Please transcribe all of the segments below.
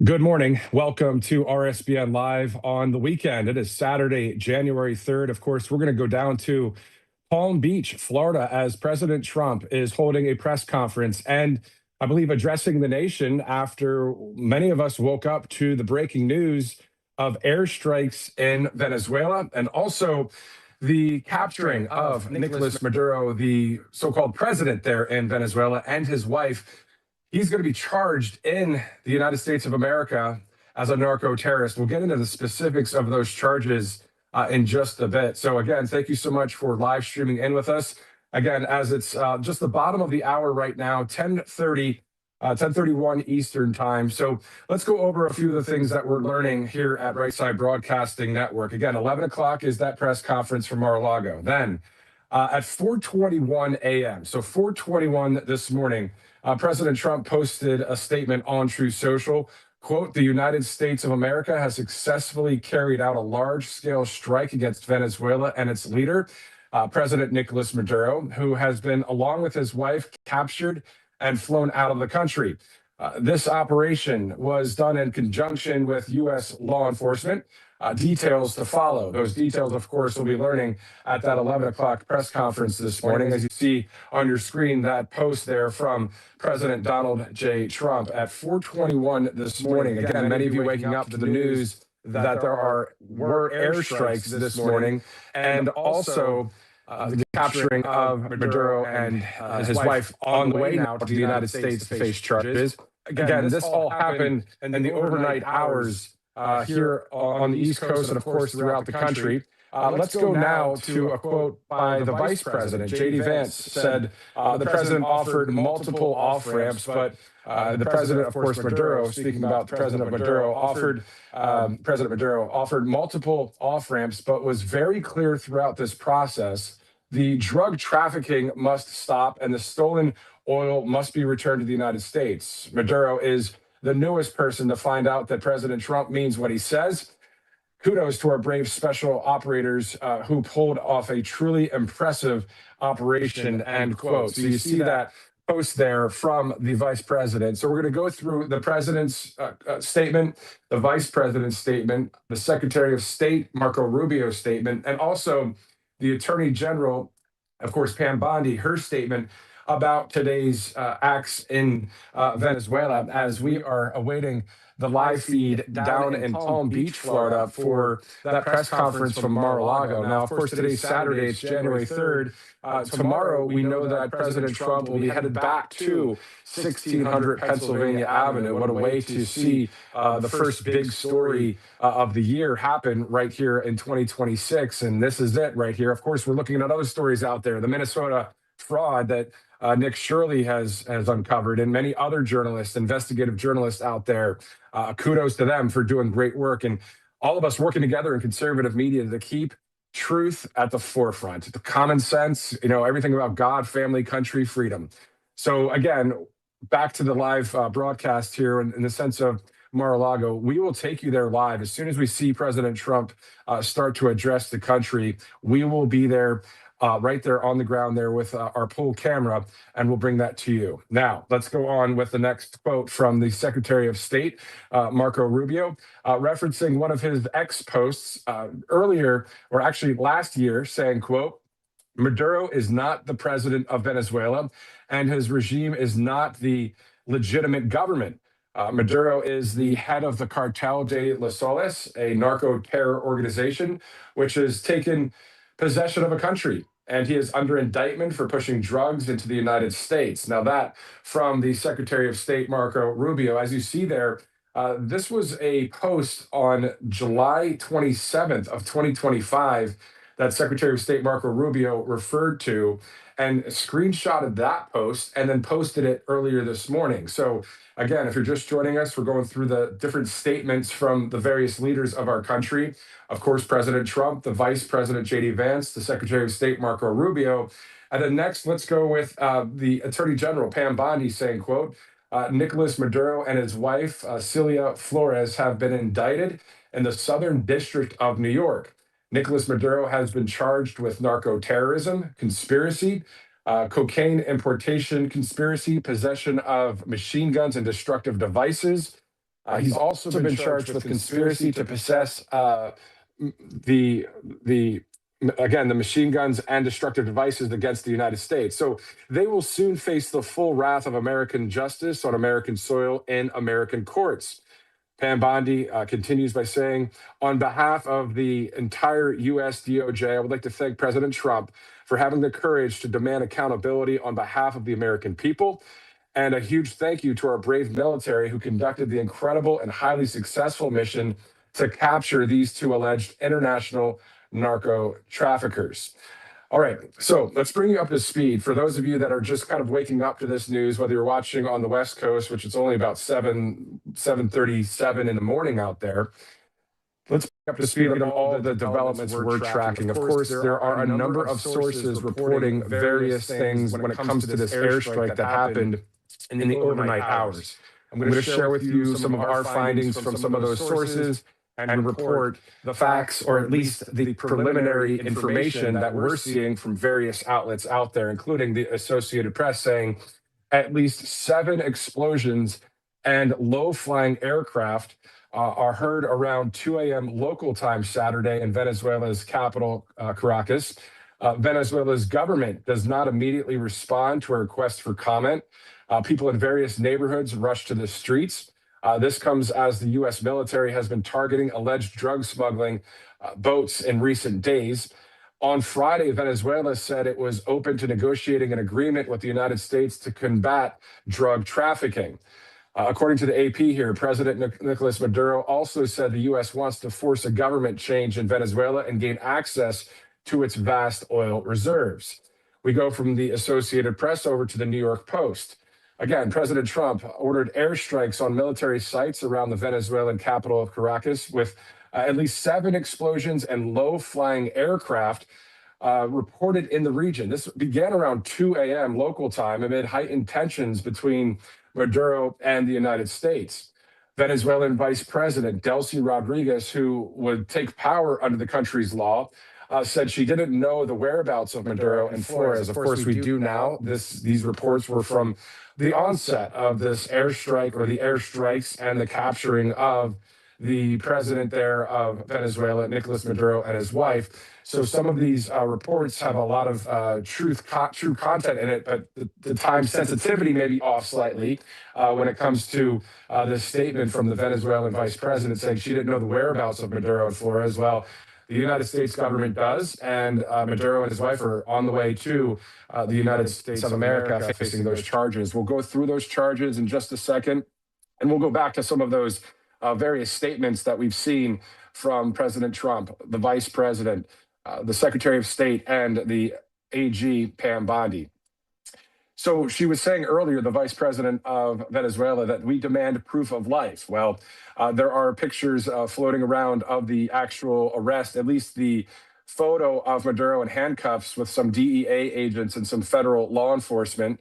Good morning. Welcome to RSBN Live on the weekend. It is Saturday, January 3rd. Of course, we're going to go down to Palm Beach, Florida, as President Trump is holding a press conference and I believe addressing the nation after many of us woke up to the breaking news of airstrikes in Venezuela and also the capturing of Nicolas Maduro, the so-called president there in Venezuela, and his wife. He's going to be charged in the United States of America as a narco terrorist. We'll get into the specifics of those charges in just a bit. So again, thank you so much for live streaming in with us. Again, as it's just the bottom of the hour right now, 10:31 Eastern time. So let's go over a few of the things that we're learning here at Right Side Broadcasting Network. Again, 11 o'clock is that press conference from Mar-a-Lago. Then at 4:21 a.m., so 4:21 this morning, President Trump posted a statement on Truth Social. Quote, the United States of America has successfully carried out a large-scale strike against Venezuela and its leader, President Nicolas Maduro, who has been, along with his wife, captured and flown out of the country. This operation was done in conjunction with U.S. law enforcement. Details to follow. Those details, of course, we'll be learning at that 11 o'clock press conference this morning. As you see on your screen, that post there from President Donald J. Trump at 4:21 this morning. Again, many of you waking up to the news that were airstrikes this morning, and also the capturing of Maduro and his wife on the way now to the United States to face charges. Again, this all happened in the overnight hours here on the East Coast and, of course, throughout the country. Let's go now to a quote by the Vice President. J.D. Vance said the president offered multiple off-ramps, but the president, of course, Maduro, speaking about President Maduro, President Maduro offered multiple off-ramps, but was very clear throughout this process. The drug trafficking must stop and the stolen oil must be returned to the United States. Maduro is the newest person to find out that President Trump means what he says. Kudos to our brave special operators who pulled off a truly impressive operation, end quote. So you see that post there from the vice president. So we're going to go through the president's statement, the vice president's statement, the Secretary of State, Marco Rubio's statement, and also the Attorney General, of course, Pam Bondi, her statement about today's acts in Venezuela, as we are awaiting the live feed down in Palm Beach, Florida, for that press conference from Mar-a-Lago. Now, of course, today's Saturday, it's January 3rd. Tomorrow, we know that President Trump will be headed back to 1600 Pennsylvania Avenue. What a way to see the first big story of the year happen right here in 2026. And this is it right here. Of course, we're looking at other stories out there. The Minnesota fraud that Nick Shirley has uncovered, and many other journalists, investigative journalists out there. Kudos to them for doing great work, and all of us working together in conservative media to keep truth at the forefront, the common sense, everything about God, family, country, freedom. So again, back to the live broadcast here in the sense of Mar-a-Lago. We will take you there live. As soon as we see President Trump start to address the country, we will be there right there on the ground there with our pool camera, and we'll bring that to you. Now, let's go on with the next quote from the Secretary of State, Marco Rubio, referencing one of his ex-posts earlier, or actually last year, saying, quote, Maduro is not the president of Venezuela, and his regime is not the legitimate government. Maduro is the head of the Cartel de los Soles, a narco-terror organization, which has taken possession of a country, and he is under indictment for pushing drugs into the United States. Now that from the Secretary of State, Marco Rubio. As you see there, this was a post on July 27th of 2025 that Secretary of State Marco Rubio referred to and screenshotted that post and then posted it earlier this morning. So again, if you're just joining us, we're going through the different statements from the various leaders of our country. Of course, President Trump, the Vice President, J.D. Vance, the Secretary of State, Marco Rubio. And then next, let's go with the Attorney General, Pam Bondi, saying, quote, Nicolas Maduro and his wife, Celia Flores, have been indicted in the Southern District of New York. Nicolas Maduro has been charged with narco-terrorism, conspiracy, cocaine importation conspiracy, possession of machine guns and destructive devices, He's also been charged with conspiracy to possess the again the machine guns and destructive devices against the United States. So they will soon face the full wrath of American justice on American soil in American courts. Pam Bondi continues by saying, on behalf of the entire U.S. DOJ, I would like to thank President Trump for having the courage to demand accountability on behalf of the American people. And a huge thank you to our brave military who conducted the incredible and highly successful mission to capture these two alleged international narco traffickers. All right, so let's bring you up to speed. For those of you that are just kind of waking up to this news, whether you're watching on the West Coast, which it's only about 7:37 in the morning out there, let's bring up to speed on all the developments we're tracking. Of course, there are a number of sources reporting various things when it comes to this airstrike that happened in the overnight hours. I'm going to share with you some of our findings from some of those sources and report the facts, or at least the preliminary information that we're seeing from various outlets out there, including the Associated Press, saying at least 7 explosions and low-flying aircraft are heard around 2 a.m. local time Saturday in Venezuela's capital, Caracas. Venezuela's government does not immediately respond to a request for comment. People in various neighborhoods rush to the streets. This comes as the U.S. military has been targeting alleged drug smuggling boats in recent days. On Friday, Venezuela said it was open to negotiating an agreement with the United States to combat drug trafficking. According to the AP here, President Nicolas Maduro also said the U.S. wants to force a government change in Venezuela and gain access to its vast oil reserves. We go from the Associated Press over to the New York Post. Again, President Trump ordered airstrikes on military sites around the Venezuelan capital of Caracas with at least 7 explosions and low-flying aircraft reported in the region. This began around 2 a.m. local time amid heightened tensions between Maduro and the United States. Venezuelan Vice President Delcy Rodriguez, who would take power under the country's law, said she didn't know the whereabouts of Maduro and Flores. Of course, we do now. These reports were from the onset of this airstrike, or the airstrikes, and the capturing of the president there of Venezuela, Nicolas Maduro, and his wife. So some of these reports have a lot of true content in it, but the time sensitivity may be off slightly when it comes to this statement from the Venezuelan vice president saying she didn't know the whereabouts of Maduro and Flores. Well, the United States government does, and Maduro and his wife are on the way to the United States of America facing those charges. We'll go through those charges in just a second, and we'll go back to some of those various statements that we've seen from President Trump, the Vice President, the Secretary of State, and the AG, Pam Bondi. So she was saying earlier, the Vice President of Venezuela, that we demand proof of life. Well, there are pictures floating around of the actual arrest, at least the photo of Maduro in handcuffs with some DEA agents and some federal law enforcement.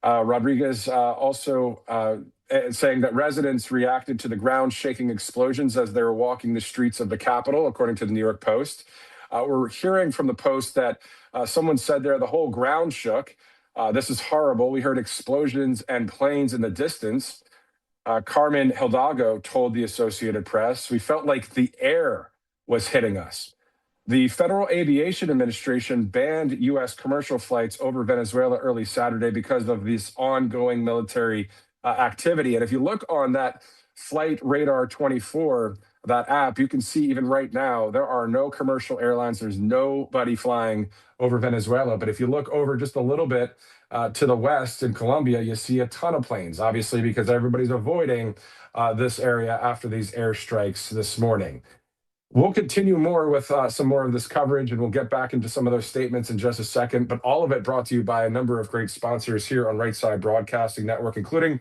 Rodriguez also saying that residents reacted to the ground-shaking explosions as they were walking the streets of the Capitol, according to the New York Post. We're hearing from the Post that someone said there the whole ground shook. This is horrible. We heard explosions and planes in the distance. Carmen Hidalgo told the Associated Press, we felt like the air was hitting us. The Federal Aviation Administration banned U.S. commercial flights over Venezuela early Saturday because of this ongoing military activity. And if you look on that Flight Radar 24, that app, you can see even right now, there are no commercial airlines. There's nobody flying over Venezuela. But if you look over just a little bit to the west in Colombia, you see a ton of planes, obviously, because everybody's avoiding this area after these airstrikes this morning. We'll continue more with some more of this coverage, and we'll get back into some of those statements in just a second. But all of it brought to you by a number of great sponsors here on Right Side Broadcasting Network, including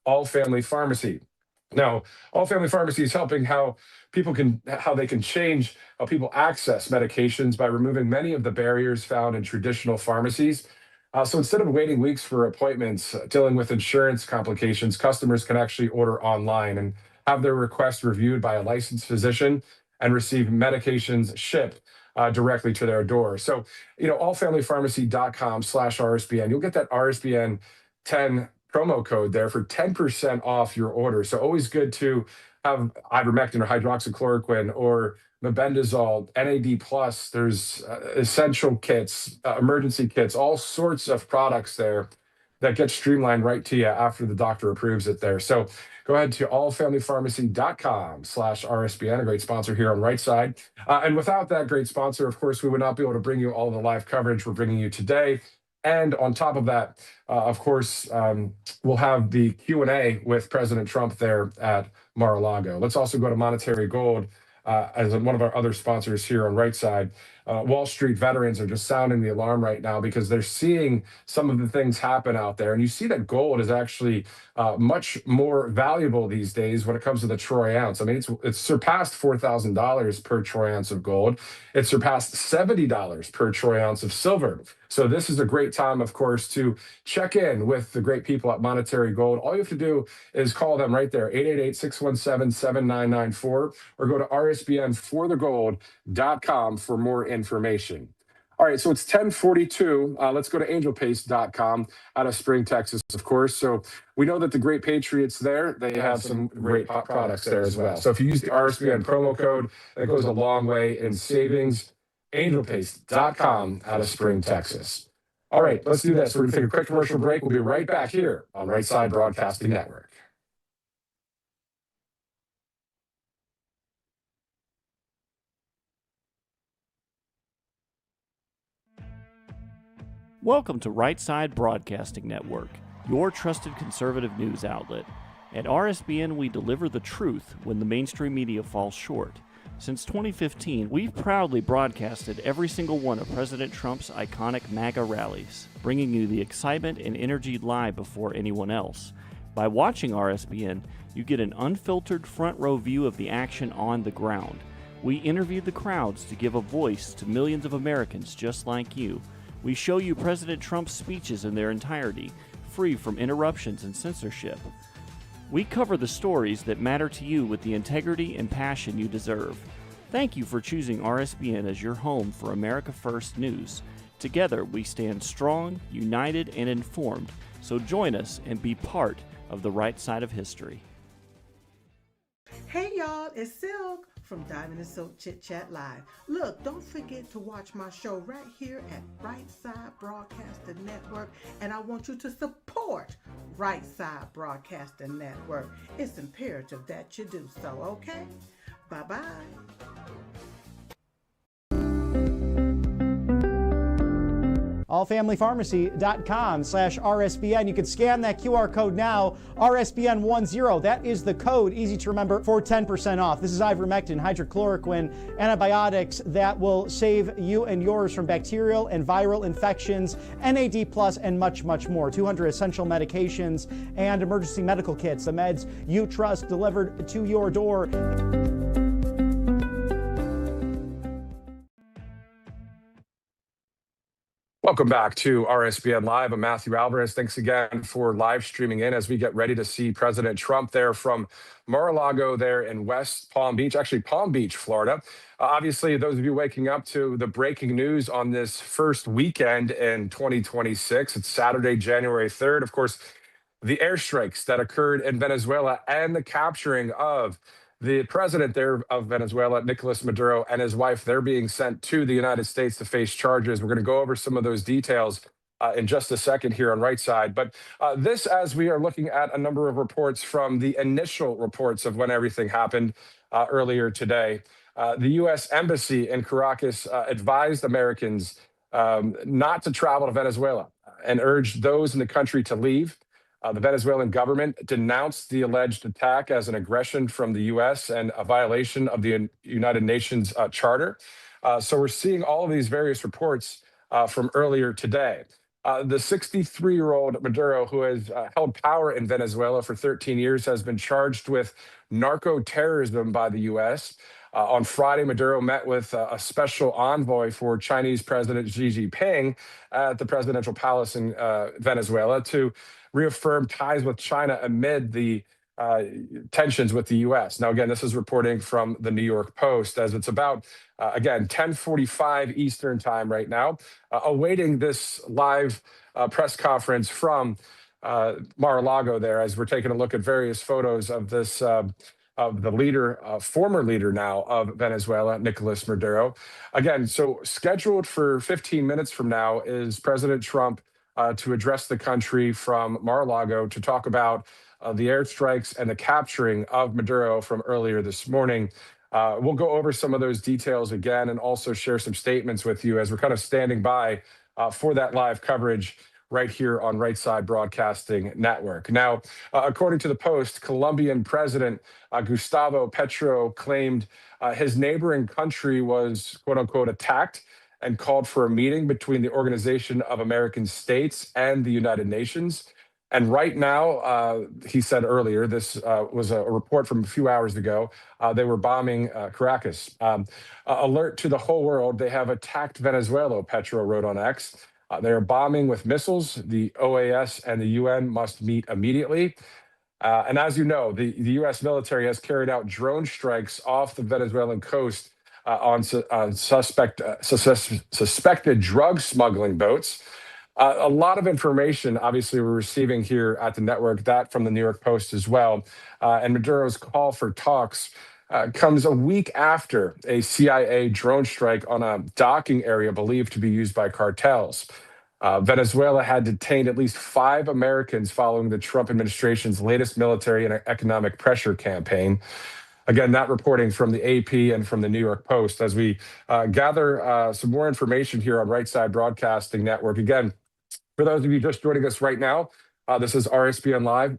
All Family Pharmacy. Now, All Family Pharmacy is helping how they can change how people access medications by removing many of the barriers found in traditional pharmacies. So instead of waiting weeks for appointments, dealing with insurance complications, customers can actually order online and have their request reviewed by a licensed physician and receive medications shipped directly to their door. So, allfamilypharmacy.com/RSBN. You'll get that RSBN 10 promo code there for 10% off your order. So always good to have ivermectin or hydroxychloroquine or mebendazole, NAD plus. There's essential kits, emergency kits, all sorts of products there that get streamlined right to you after the doctor approves it there. So go ahead to allfamilypharmacy.com/RSBN, a great sponsor here on Right Side. And without that great sponsor, of course, we would not be able to bring you all the live coverage we're bringing you today. And on top of that, of course, we'll have the Q&A with President Trump there at Mar-a-Lago. Let's also go to Monetary Gold as one of our other sponsors here on Right Side. Wall Street veterans are just sounding the alarm right now because they're seeing some of the things happen out there. And you see that gold is actually much more valuable these days when it comes to the troy ounce. I mean, it's surpassed $4,000 per troy ounce of gold. It surpassed $70 per troy ounce of silver. So this is a great time, of course, to check in with the great people at Monetary Gold. All you have to do is call them right there, 888-617-7994, or go to rsbnforthegold.com for more information. All right, so it's 10:42. Let's go to angelpaste.com out of Spring, Texas, of course. So we know that the great Patriots there, they have some great products there as well. So if you use the RSBN promo code, that goes a long way in savings. Angelpaste.com out of Spring, Texas. All right, let's do this. We're going to take a quick commercial break. We'll be right back here on Right Side Broadcasting Network. Welcome to Right Side Broadcasting Network, your trusted conservative news outlet. At RSBN, we deliver the truth when the mainstream media falls short. Since 2015, we've proudly broadcasted every single one of President Trump's iconic MAGA rallies, bringing you the excitement and energy live before anyone else. By watching RSBN, you get an unfiltered front row view of the action on the ground. We interview the crowds to give a voice to millions of Americans just like you. We show you President Trump's speeches in their entirety, free from interruptions and censorship. We cover the stories that matter to you with the integrity and passion you deserve. Thank you for choosing RSBN as your home for America First News. Together, we stand strong, united, and informed. So join us and be part of the right side of history. Hey y'all, it's Silk from Diamond and Silk Chit Chat Live. Look, don't forget to watch my show right here at Right Side Broadcasting Network, and I want you to support Right Side Broadcasting Network. It's imperative that you do so, okay? Bye-bye. allfamilypharmacy.com/RSBN. You can scan that QR code now, RSBN10. That is the code, easy to remember, for 10% off. This is ivermectin, hydrochloroquine, antibiotics that will save you and yours from bacterial and viral infections, NAD+, and much, much more. 200 essential medications and emergency medical kits, the meds you trust delivered to your door. Welcome back to RSBN Live. I'm Matthew Alvarez. Thanks again for live streaming in as we get ready to see President Trump there from Mar-a-Lago there in West Palm Beach, actually Palm Beach, Florida. Obviously, those of you waking up to the breaking news on this first weekend in 2026, it's Saturday, January 3rd. Of course, the airstrikes that occurred in Venezuela and the capturing of the president there of Venezuela, Nicolas Maduro, and his wife, they're being sent to the United States to face charges. We're going to go over some of those details in just a second here on Right Side. But this, as we are looking at a number of reports from the initial reports of when everything happened earlier today, the U.S. Embassy in Caracas advised Americans not to travel to Venezuela and urged those in the country to leave. The Venezuelan government denounced the alleged attack as an aggression from the U.S. and a violation of the United Nations Charter. So we're seeing all of these various reports from earlier today. The 63-year-old Maduro, who has held power in Venezuela for 13 years, has been charged with narco-terrorism by the U.S. On Friday, Maduro met with a special envoy for Chinese President Xi Jinping at the presidential palace in Venezuela to reaffirm ties with China amid the tensions with the U.S. Now, again, this is reporting from the New York Post as it's about, again, 10:45 Eastern time right now, awaiting this live press conference from Mar-a-Lago there, as we're taking a look at various photos of this of the leader, former leader now of Venezuela, Nicolas Maduro. Again, so scheduled for 15 minutes from now is President Trump to address the country from Mar-a-Lago to talk about the airstrikes and the capturing of Maduro from earlier this morning. We'll go over some of those details again and also share some statements with you as we're kind of standing by for that live coverage right here on Right Side Broadcasting Network. Now, according to the Post, Colombian President Gustavo Petro claimed his neighboring country was, quote unquote, attacked and called for a meeting between the Organization of American States and the United Nations. And right now, he said earlier, this was a report from a few hours ago, they were bombing Caracas. Alert to the whole world, they have attacked Venezuela, Petro wrote on X. They are bombing with missiles. The OAS and the UN must meet immediately. And as you know, the U.S. military has carried out drone strikes off the Venezuelan coast on suspected drug smuggling boats. A lot of information, obviously, we're receiving here at the network, that from the New York Post as well. And Maduro's call for talks comes a week after a CIA drone strike on a docking area believed to be used by cartels. Venezuela had detained at least 5 Americans following the Trump administration's latest military and economic pressure campaign. Again, that reporting from the AP and from the New York Post as we gather some more information here on Right Side Broadcasting Network. Again, for those of you just joining us right now, this is RSBN Live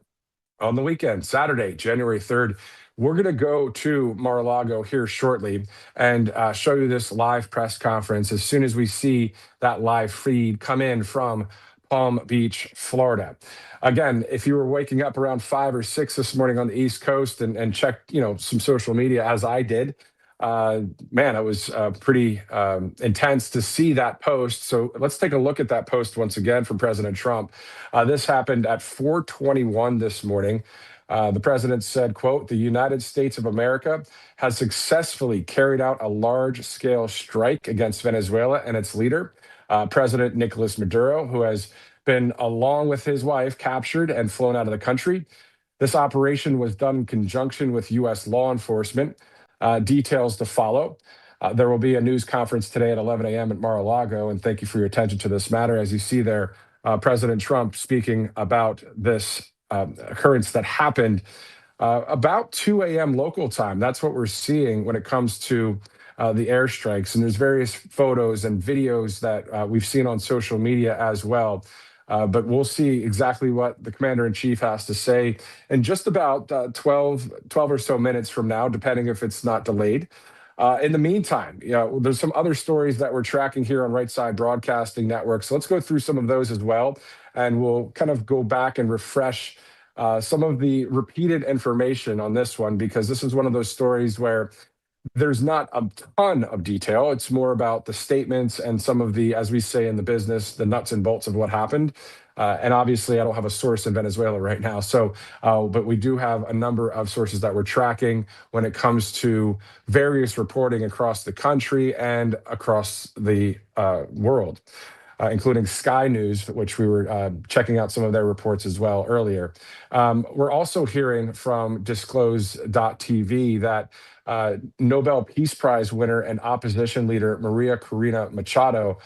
on the weekend, Saturday, January 3rd. We're going to go to Mar-a-Lago here shortly and show you this live press conference as soon as we see that live feed come in from Palm Beach, Florida. Again, if you were waking up around 5 or 6 this morning on the East Coast and checked, some social media as I did, man, it was pretty intense to see that post. So let's take a look at that post once again from President Trump. This happened at 4:21 this morning. The president said, quote, "The United States of America has successfully carried out a large-scale strike against Venezuela and its leader, President Nicolas Maduro, who has been, along with his wife, captured and flown out of the country. This operation was done in conjunction with U.S. law enforcement. Details to follow. There will be a news conference today at 11 a.m. at Mar-a-Lago, and thank you for your attention to this matter." As you see there, President Trump speaking about this occurrence that happened about 2 a.m. local time. That's what we're seeing when it comes to the airstrikes. And there's various photos and videos that we've seen on social media as well. But we'll see exactly what the commander-in-chief has to say in just about 12 or so minutes from now, depending if it's not delayed. In the meantime, there's some other stories that we're tracking here on Right Side Broadcasting Network. So let's go through some of those as well. And we'll kind of go back and refresh some of the repeated information on this one, because this is one of those stories where there's not a ton of detail. It's more about the statements and some of the, as we say in the business, the nuts and bolts of what happened. And obviously, I don't have a source in Venezuela right now. So, but we do have a number of sources that we're tracking when it comes to various reporting across the country and across the world, including Sky News, which we were checking out some of their reports as well earlier. We're also hearing from Disclose.tv that Nobel Peace Prize winner and opposition leader Maria Corina Machado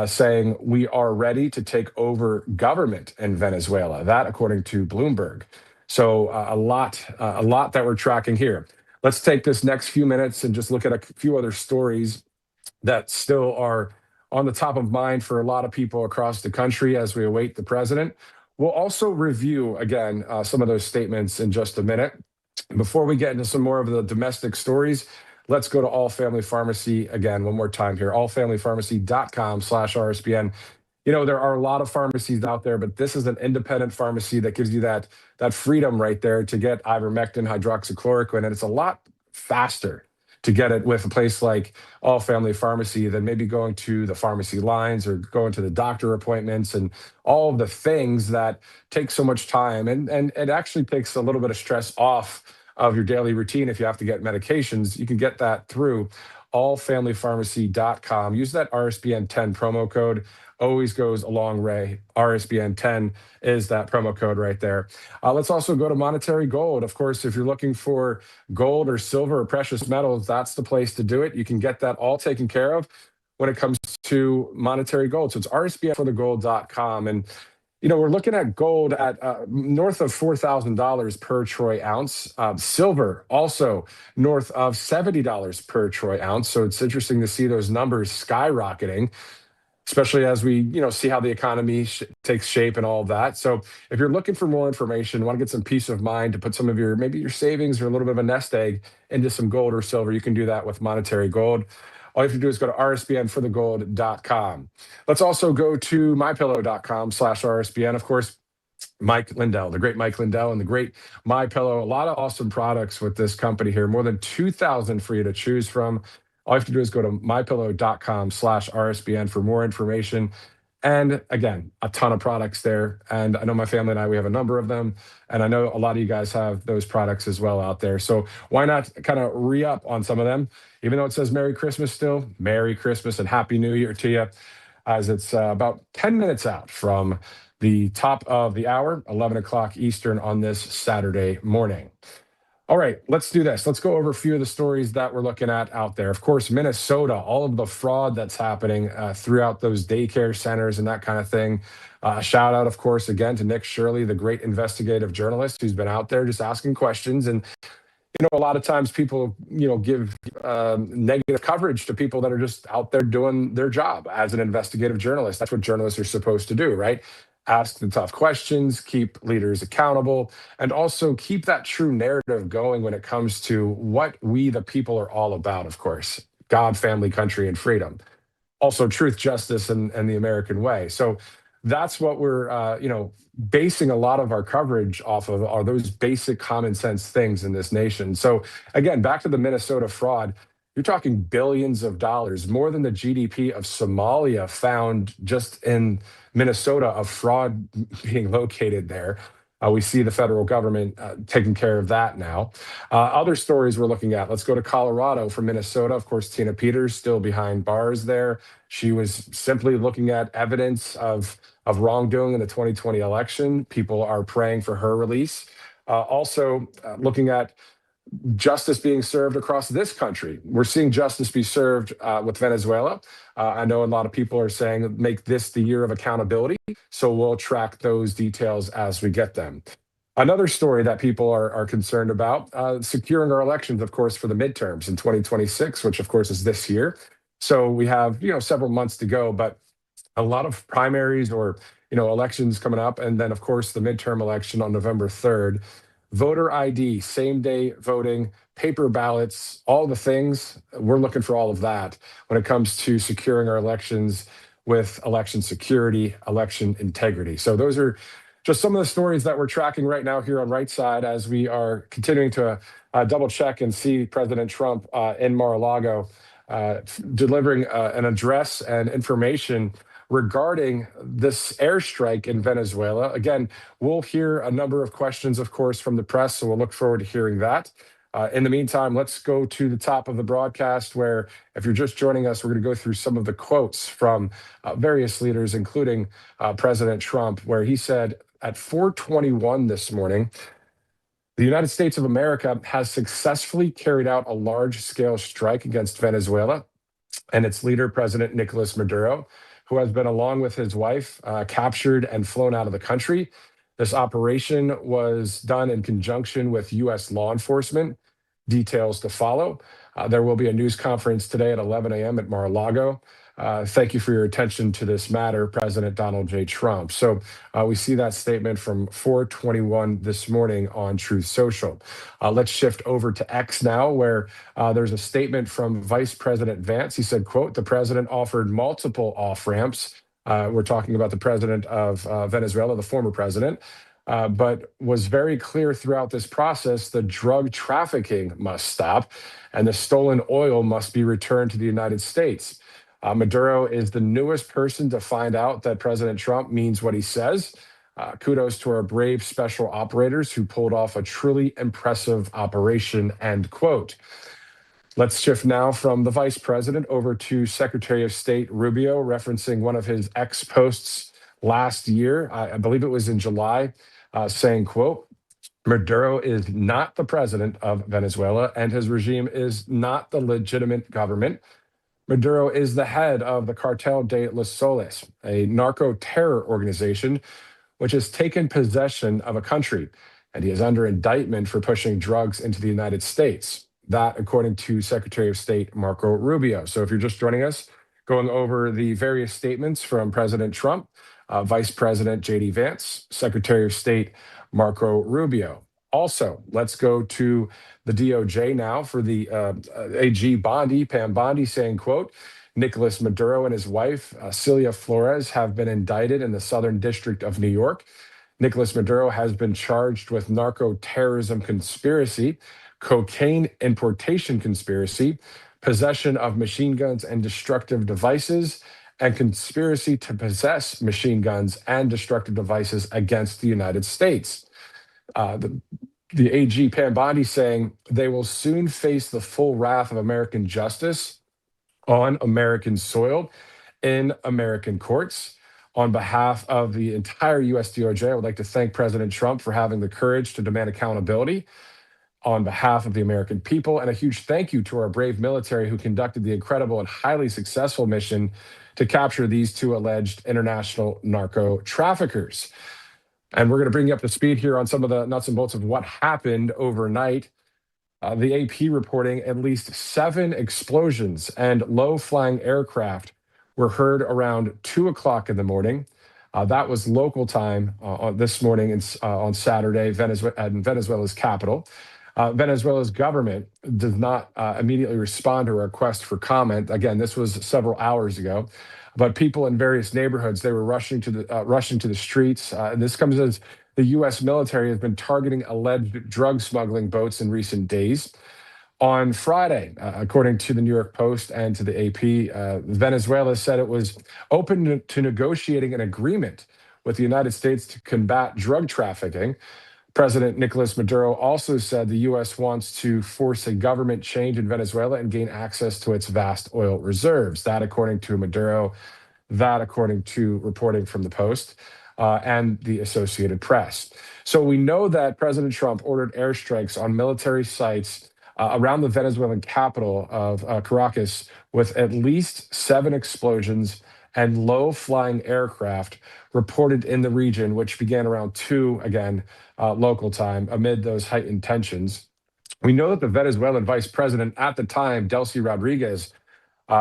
saying, "We are ready to take over government in Venezuela." That, according to Bloomberg. So a lot that we're tracking here. Let's take this next few minutes and just look at a few other stories that still are on the top of mind for a lot of people across the country as we await the president. We'll also review, again, some of those statements in just a minute. Before we get into some more of the domestic stories, let's go to All Family Pharmacy again, one more time here, allfamilypharmacy.com/RSBN. There are a lot of pharmacies out there, but this is an independent pharmacy that gives you that freedom right there to get ivermectin, hydroxychloroquine, and it's a lot faster to get it with a place like All Family Pharmacy than maybe going to the pharmacy lines or going to the doctor appointments and all of the things that take so much time. And it actually takes a little bit of stress off of your daily routine. If you have to get medications, you can get that through allfamilypharmacy.com. Use that RSBN10 promo code. Always goes a long way. RSBN10 is that promo code right there. Let's also go to Monetary Gold. Of course, if you're looking for gold or silver or precious metals, that's the place to do it. You can get that all taken care of when it comes to Monetary Gold. So it's rsbnforthegold.com. And we're looking at gold at north of $4,000 per troy ounce. Silver also north of $70 per troy ounce. So it's interesting to see those numbers skyrocketing, especially as we see how the economy takes shape and all of that. So if you're looking for more information, want to get some peace of mind to put some of maybe your savings or a little bit of a nest egg into some gold or silver, you can do that with Monetary Gold. All you have to do is go to rsbnforthegold.com. Let's also go to mypillow.com/rsbn. Of course, Mike Lindell, the great Mike Lindell, and the great MyPillow. A lot of awesome products with this company here. More than 2,000 for you to choose from. All you have to do is go to mypillow.com/rsbn for more information. And again, a ton of products there. And I know my family and I, we have a number of them. And I know a lot of you guys have those products as well out there. So why not kind of re-up on some of them? Even though it says Merry Christmas still, Merry Christmas and Happy New Year to you, as it's about 10 minutes out from the top of the hour, 11 o'clock Eastern on this Saturday morning. All right, let's do this. Let's go over a few of the stories that we're looking at out there. Of course, Minnesota, all of the fraud that's happening throughout those daycare centers and that kind of thing. Shout out, of course, again to Nick Shirley, the great investigative journalist who's been out there just asking questions. And a lot of times people, give negative coverage to people that are just out there doing their job as an investigative journalist. That's what journalists are supposed to do, right? Ask the tough questions, keep leaders accountable, and also keep that true narrative going when it comes to what we, the people, are all about, of course. God, family, country, and freedom. Also truth, justice, and the American way. So that's what we're, basing a lot of our coverage off of, are those basic common sense things in this nation. So again, back to the Minnesota fraud. You're talking billions of dollars, more than the GDP of Somalia found just in Minnesota of fraud being located there. We see the federal government taking care of that now. Other stories we're looking at. Let's go to Colorado from Minnesota. Of course, Tina Peters still behind bars there. She was simply looking at evidence of wrongdoing in the 2020 election. People are praying for her release. Also looking at justice being served across this country. We're seeing justice be served with Venezuela. I know a lot of people are saying make this the year of accountability. So we'll track those details as we get them. Another story that people are concerned about, securing our elections, of course, for the midterms in 2026, which of course is this year. So we have, several months to go, but a lot of primaries or, elections coming up. And then of course the midterm election on November 3rd. Voter ID, same day voting, paper ballots, all the things. We're looking for all of that when it comes to securing our elections with election security, election integrity. So those are just some of the stories that we're tracking right now here on Right Side as we are continuing to double check and see President Trump in Mar-a-Lago delivering an address and information regarding this airstrike in Venezuela. Again, we'll hear a number of questions, of course, from the press, so we'll look forward to hearing that. In the meantime, let's go to the top of the broadcast where, if you're just joining us, we're going to go through some of the quotes from various leaders, including President Trump, where he said at 4:21 this morning, the United States of America has successfully carried out a large-scale strike against Venezuela and its leader, President Nicolas Maduro, who has been, along with his wife, captured and flown out of the country. This operation was done in conjunction with U.S. law enforcement. Details to follow. There will be a news conference today at 11 a.m. at Mar-a-Lago. Thank you for your attention to this matter, President Donald J. Trump. So we see that statement from 4:21 this morning on Truth Social. Let's shift over to X now, where there's a statement from Vice President Vance. He said, quote, the president offered multiple off-ramps. We're talking about the president of Venezuela, the former president, but was very clear throughout this process the drug trafficking must stop and the stolen oil must be returned to the United States. Maduro is the newest person to find out that President Trump means what he says. Kudos to our brave special operators who pulled off a truly impressive operation, end quote. Let's shift now from the vice president over to Secretary of State Rubio, referencing one of his ex posts last year. I believe it was in July, saying, quote, Maduro is not the president of Venezuela, and his regime is not the legitimate government. Maduro is the head of the Cartel de los Soles, a narco terror organization which has taken possession of a country, and he is under indictment for pushing drugs into the United States. That, according to Secretary of State Marco Rubio. So if you're just joining us, going over the various statements from President Trump, Vice President J.D. Vance, Secretary of State Marco Rubio. Also, let's go to the DOJ now for the AG Bondi, Pam Bondi, saying, quote, Nicolas Maduro and his wife, Celia Flores, have been indicted in the Southern District of New York. Nicolas Maduro has been charged with narco-terrorism conspiracy, cocaine importation conspiracy, possession of machine guns and destructive devices, and conspiracy to possess machine guns and destructive devices against the United States. The AG Pam Bondi saying they will soon face the full wrath of American justice on American soil in American courts. On behalf of the entire US DOJ, I would like to thank President Trump for having the courage to demand accountability on behalf of the American people, and a huge thank you to our brave military who conducted the incredible and highly successful mission to capture these two alleged international narco traffickers. And we're going to bring you up to speed here on some of the nuts and bolts of what happened overnight. The AP reporting at least 7 explosions and low-flying aircraft were heard around 2 o'clock in the morning. That was local time this morning on Saturday in Venezuela's capital. Venezuela's government does not immediately respond to a request for comment. Again, this was several hours ago, but people in various neighborhoods, they were rushing to the streets. And this comes as the U.S. military has been targeting alleged drug smuggling boats in recent days. On Friday, according to the New York Post and to the AP, Venezuela said it was open to negotiating an agreement with the United States to combat drug trafficking. President Nicolas Maduro also said the U.S. wants to force a government change in Venezuela and gain access to its vast oil reserves. That, according to Maduro, that, according to reporting from the Post and the Associated Press. So we know that President Trump ordered airstrikes on military sites around the Venezuelan capital of Caracas with at least 7 explosions and low-flying aircraft reported in the region, which began around 2, again, local time, amid those heightened tensions. We know that the Venezuelan vice president at the time, Delcy Rodriguez,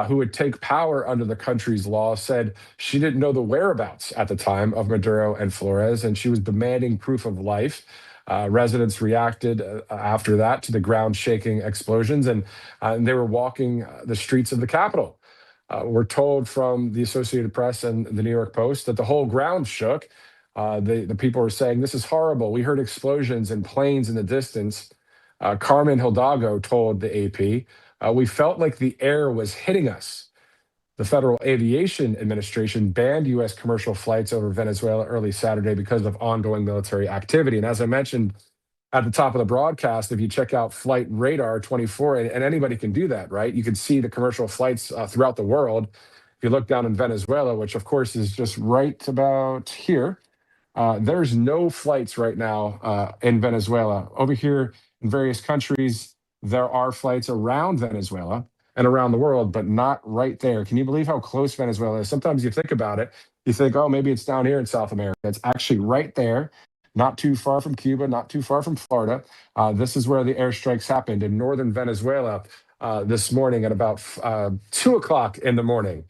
who would take power under the country's law, said she didn't know the whereabouts at the time of Maduro and Flores, and she was demanding proof of life. Residents reacted after that to the ground-shaking explosions, and they were walking the streets of the capital. We're told from the Associated Press and the New York Post that the whole ground shook. The people were saying, this is horrible. We heard explosions and planes in the distance. Carmen Hidalgo told the AP, we felt like the air was hitting us. The Federal Aviation Administration banned U.S. commercial flights over Venezuela early Saturday because of ongoing military activity. And as I mentioned at the top of the broadcast, if you check out Flight Radar 24, and anybody can do that, right? You can see the commercial flights throughout the world. If you look down in Venezuela, which of course is just right about here, there's no flights right now in Venezuela. Over here in various countries, there are flights around Venezuela and around the world, but not right there. Can you believe how close Venezuela is? Sometimes you think about it, you think, oh, maybe it's down here in South America. It's actually right there, not too far from Cuba, not too far from Florida. This is where the airstrikes happened in northern Venezuela this morning at about 2 o'clock in the morning.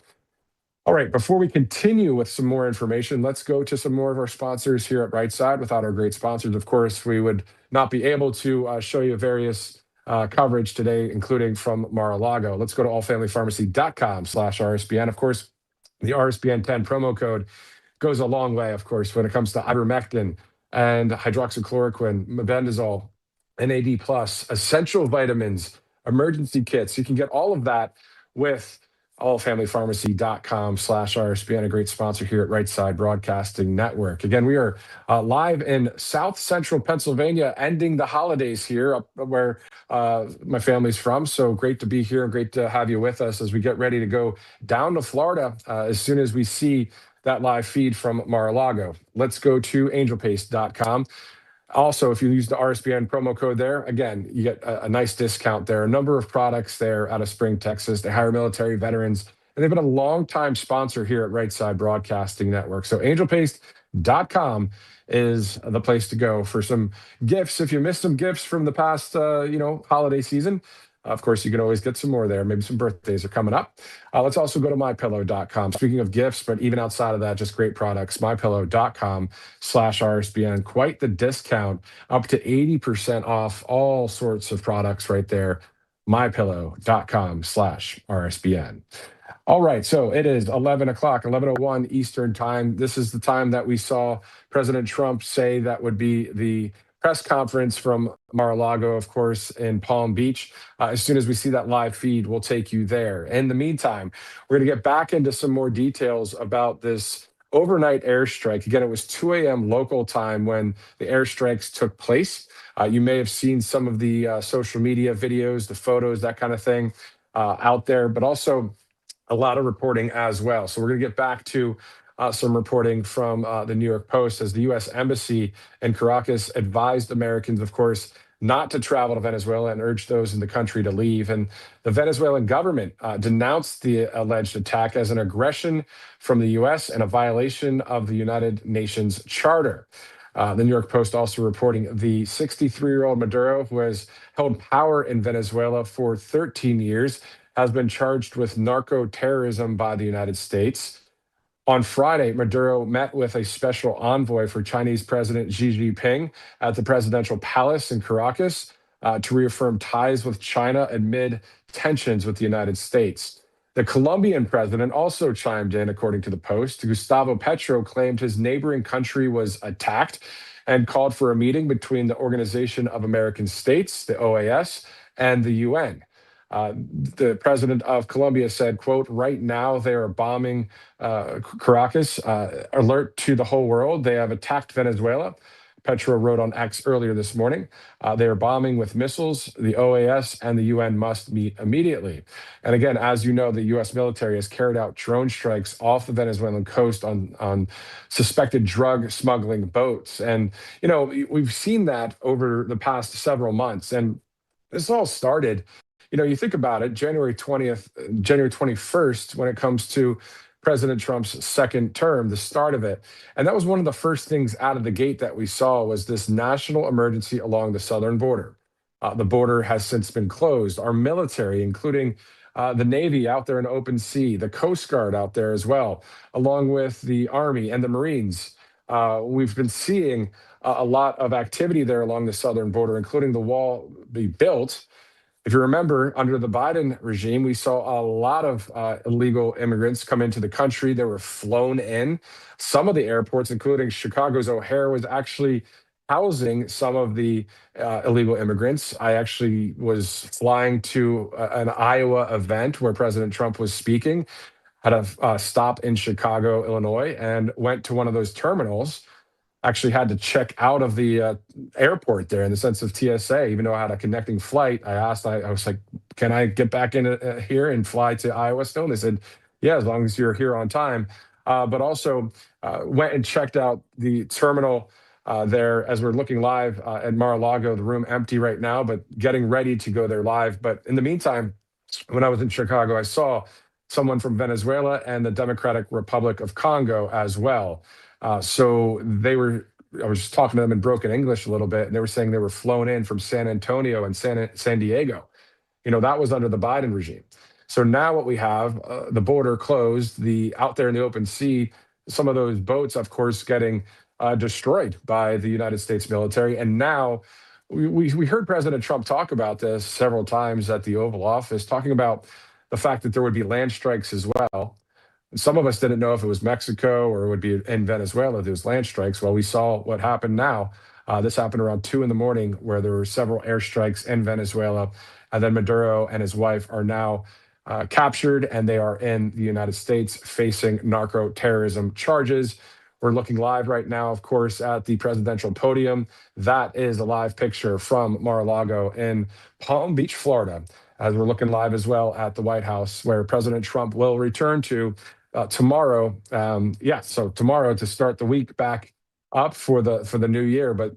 All right, before we continue with some more information, let's go to some more of our sponsors here at Brightside. Without our great sponsors, of course, we would not be able to show you various coverage today, including from Mar-a-Lago. Let's go to allfamilypharmacy.com/RSBN. Of course, the RSBN 10 promo code goes a long way, of course, when it comes to ivermectin and hydroxychloroquine, mebendazole, NAD+, essential vitamins, emergency kits. You can get all of that with allfamilypharmacy.com/RSBN, a great sponsor here at Right Side Broadcasting Network. Again, we are live in South Central Pennsylvania, ending the holidays here, up where my family's from. So great to be here and great to have you with us as we get ready to go down to Florida as soon as we see that live feed from Mar-a-Lago. Let's go to angelpaste.com. Also, if you use the RSBN promo code there, again, you get a nice discount there. A number of products there out of Spring, Texas. They hire military veterans, and they've been a long-time sponsor here at Right Side Broadcasting Network. So angelpaste.com is the place to go for some gifts. If you missed some gifts from the past, holiday season, of course, you can always get some more there. Maybe some birthdays are coming up. Let's also go to mypillow.com. Speaking of gifts, but even outside of that, just great products. mypillow.com/RSBN. Quite the discount, up to 80% off all sorts of products right there. mypillow.com/RSBN. All right, so it is 11 o'clock, 11:01 Eastern time. This is the time that we saw President Trump say that would be the press conference from Mar-a-Lago, of course, in Palm Beach. As soon as we see that live feed, we'll take you there. In the meantime, we're going to get back into some more details about this overnight airstrike. Again, it was 2 a.m. local time when the airstrikes took place. You may have seen some of the social media videos, the photos, that kind of thing out there, but also a lot of reporting as well. So we're going to get back to some reporting from the New York Post as the U.S. Embassy in Caracas advised Americans, of course, not to travel to Venezuela and urged those in the country to leave. And the Venezuelan government denounced the alleged attack as an aggression from the U.S. and a violation of the United Nations Charter. The New York Post also reporting the 63-year-old Maduro, who has held power in Venezuela for 13 years, has been charged with narco-terrorism by the United States. On Friday, Maduro met with a special envoy for Chinese President Xi Jinping at the presidential palace in Caracas to reaffirm ties with China amid tensions with the United States. The Colombian president also chimed in, according to the Post. Gustavo Petro claimed his neighboring country was attacked and called for a meeting between the Organization of American States, the OAS, and the UN. The president of Colombia said, quote, right now they are bombing Caracas. Alert to the whole world. They have attacked Venezuela. Petro wrote on X earlier this morning. They are bombing with missiles. The OAS and the UN must meet immediately. And again, as you know, the U.S. military has carried out drone strikes off the Venezuelan coast on suspected drug smuggling boats. And, we've seen that over the past several months. And this all started, you think about it, January 20th, January 21st, when it comes to President Trump's second term, the start of it. And that was one of the first things out of the gate that we saw was this national emergency along the southern border. The border has since been closed. Our military, including the Navy out there in open sea, the Coast Guard out there as well, along with the Army and the Marines. We've been seeing a lot of activity there along the southern border, including the wall be built. If you remember, under the Biden regime, we saw a lot of illegal immigrants come into the country. They were flown in. Some of the airports, including Chicago's O'Hare, was actually housing some of the illegal immigrants. I actually was flying to an Iowa event where President Trump was speaking, had a stop in Chicago, Illinois, and went to one of those terminals. Actually had to check out of the airport there in the sense of TSA, even though I had a connecting flight. I asked, I was like, can I get back in here and fly to Iowa still? And they said, yeah, as long as you're here on time. But also went and checked out the terminal there as we're looking live at Mar-a-Lago, the room empty right now, but getting ready to go there live. But in the meantime, when I was in Chicago, I saw someone from Venezuela and the Democratic Republic of Congo as well. So I was just talking to them in broken English a little bit, and they were saying they were flown in from San Antonio and San Diego. That was under the Biden regime. So now what we have, the border closed, out there in the open sea, some of those boats, of course, getting destroyed by the United States military. And now we heard President Trump talk about this several times at the Oval Office, talking about the fact that there would be land strikes as well. Some of us didn't know if it was Mexico or it would be in Venezuela, those land strikes. Well, we saw what happened now. This happened around 2 a.m, where there were several airstrikes in Venezuela. And then Maduro and his wife are now captured, and they are in the United States facing narco terrorism charges. We're looking live right now, of course, at the presidential podium. That is a live picture from Mar-a-Lago in Palm Beach, Florida, as we're looking live as well at the White House, where President Trump will return to tomorrow. So tomorrow to start the week back up for the new year. But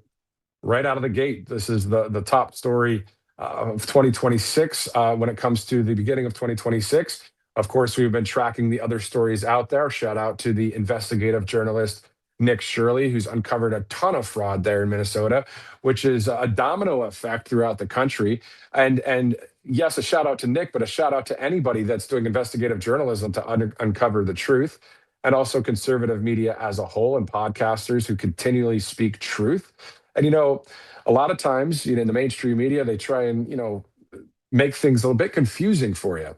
right out of the gate, this is the top story of 2026 when it comes to the beginning of 2026. Of course, we've been tracking the other stories out there. Shout out to the investigative journalist Nick Shirley, who's uncovered a ton of fraud there in Minnesota, which is a domino effect throughout the country. And yes, a shout out to Nick, but a shout out to anybody that's doing investigative journalism to uncover the truth, and also conservative media as a whole and podcasters who continually speak truth. And a lot of times, in the mainstream media, they try and make things a little bit confusing for you.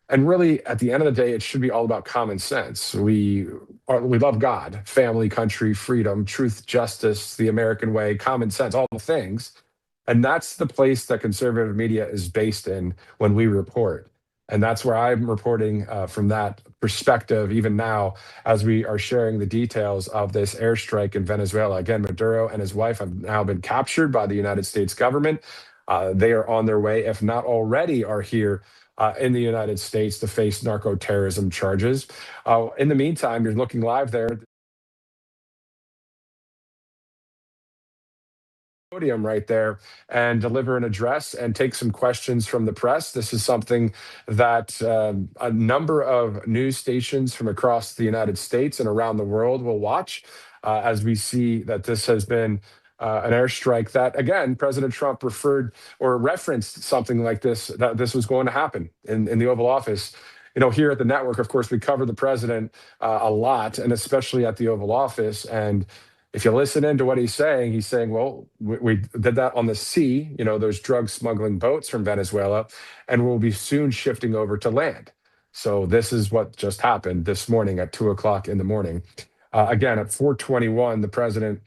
And really, at the end of the day, it should be all about common sense. We love God, family, country, freedom, truth, justice, the American way, common sense, all the things. And that's the place that conservative media is based in when we report. And that's where I'm reporting from that perspective, even now, as we are sharing the details of this airstrike in Venezuela. Again, Maduro and his wife have now been captured by the United States government. They are on their way, if not already are here in the United States to face narco terrorism charges. In the meantime, you're looking live there. Podium right there, and deliver an address and take some questions from the press. This is something that a number of news stations from across the United States and around the world will watch as we see that this has been an airstrike that, again, President Trump referred or referenced something like this, that this was going to happen in the Oval Office. Here at the network, of course, we cover the president a lot, and especially at the Oval Office. And if you listen into what he's saying, well, we did that on the sea, those drug smuggling boats from Venezuela, and we'll be soon shifting over to land. So this is what just happened this morning at 2:00 in the morning. Again, at 4:21, the president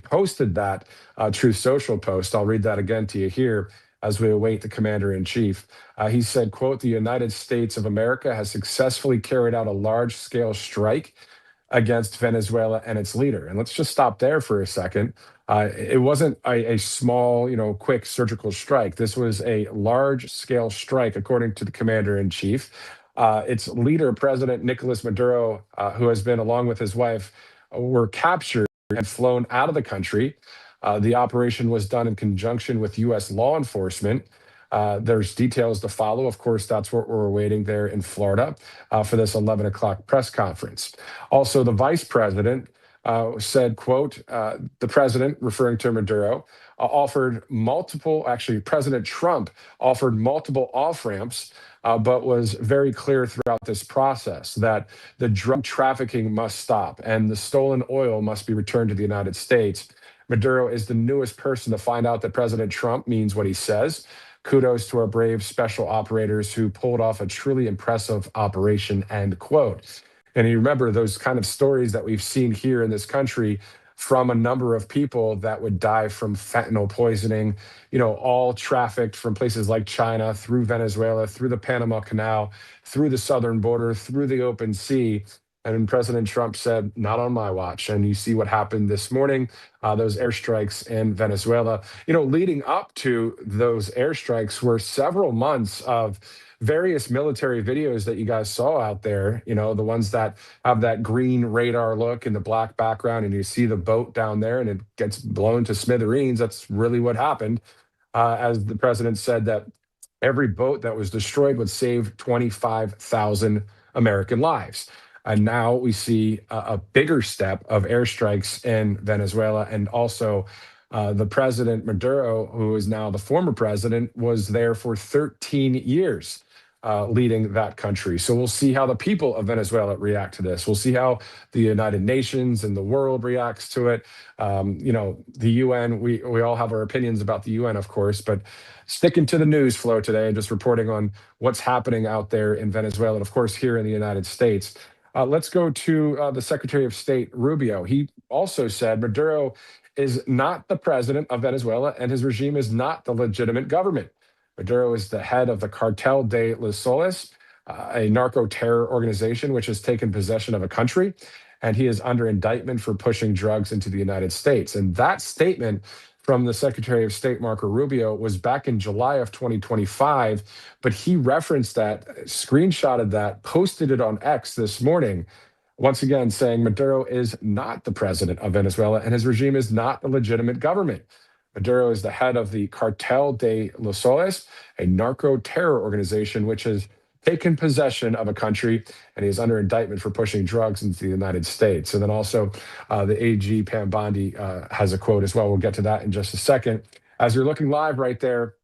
posted that Truth Social post. I'll read that again to you here as we await the commander in chief. He said, quote, "The United States of America has successfully carried out a large scale strike against Venezuela and its leader." And let's just stop there for a second. It wasn't a small, quick surgical strike. This was a large scale strike, according to the commander in chief. Its leader, President Nicolas Maduro, who has been, along with his wife, were captured and flown out of the country. The operation was done in conjunction with U.S. law enforcement. There's details to follow. Of course, that's what we're awaiting there in Florida for this 11 o'clock press conference. Also, the vice president said, quote, the president, referring to Maduro, President Trump offered multiple off-ramps, but was very clear throughout this process that the drug trafficking must stop and the stolen oil must be returned to the United States. Maduro is the newest person to find out that President Trump means what he says. Kudos to our brave special operators who pulled off a truly impressive operation, end quote. And you remember those kind of stories that we've seen here in this country from a number of people that would die from fentanyl poisoning, all trafficked from places like China, through Venezuela, through the Panama Canal, through the southern border, through the open sea. And President Trump said, not on my watch. And you see what happened this morning, those airstrikes in Venezuela. Leading up to those airstrikes were several months of various military videos that you guys saw out there, the ones that have that green radar look and the black background, and you see the boat down there and it gets blown to smithereens. That's really what happened. As the president said, that every boat that was destroyed would save 25,000 American lives. And now we see a bigger step of airstrikes in Venezuela. And also the president Maduro, who is now the former president, was there for 13 years leading that country. So we'll see how the people of Venezuela react to this. We'll see how the United Nations and the world reacts to it. The UN, we all have our opinions about the UN, of course, but sticking to the news flow today and just reporting on what's happening out there in Venezuela and, of course, here in the United States. Let's go to the Secretary of State, Rubio. He also said Maduro is not the president of Venezuela and his regime is not the legitimate government. Maduro is the head of the Cartel de los Soles, a narco terror organization which has taken possession of a country, and he is under indictment for pushing drugs into the United States. And that statement from the Secretary of State, Marco Rubio, was back in July of 2025, but he referenced that, screenshotted that, posted it on X this morning, once again saying Maduro is not the president of Venezuela and his regime is not a legitimate government. Maduro is the head of the Cartel de los Soles, a narco terror organization which has taken possession of a country, and he is under indictment for pushing drugs into the United States. And then also the AG Pam Bondi has a quote as well. We'll get to that in just a second. As you're looking live right there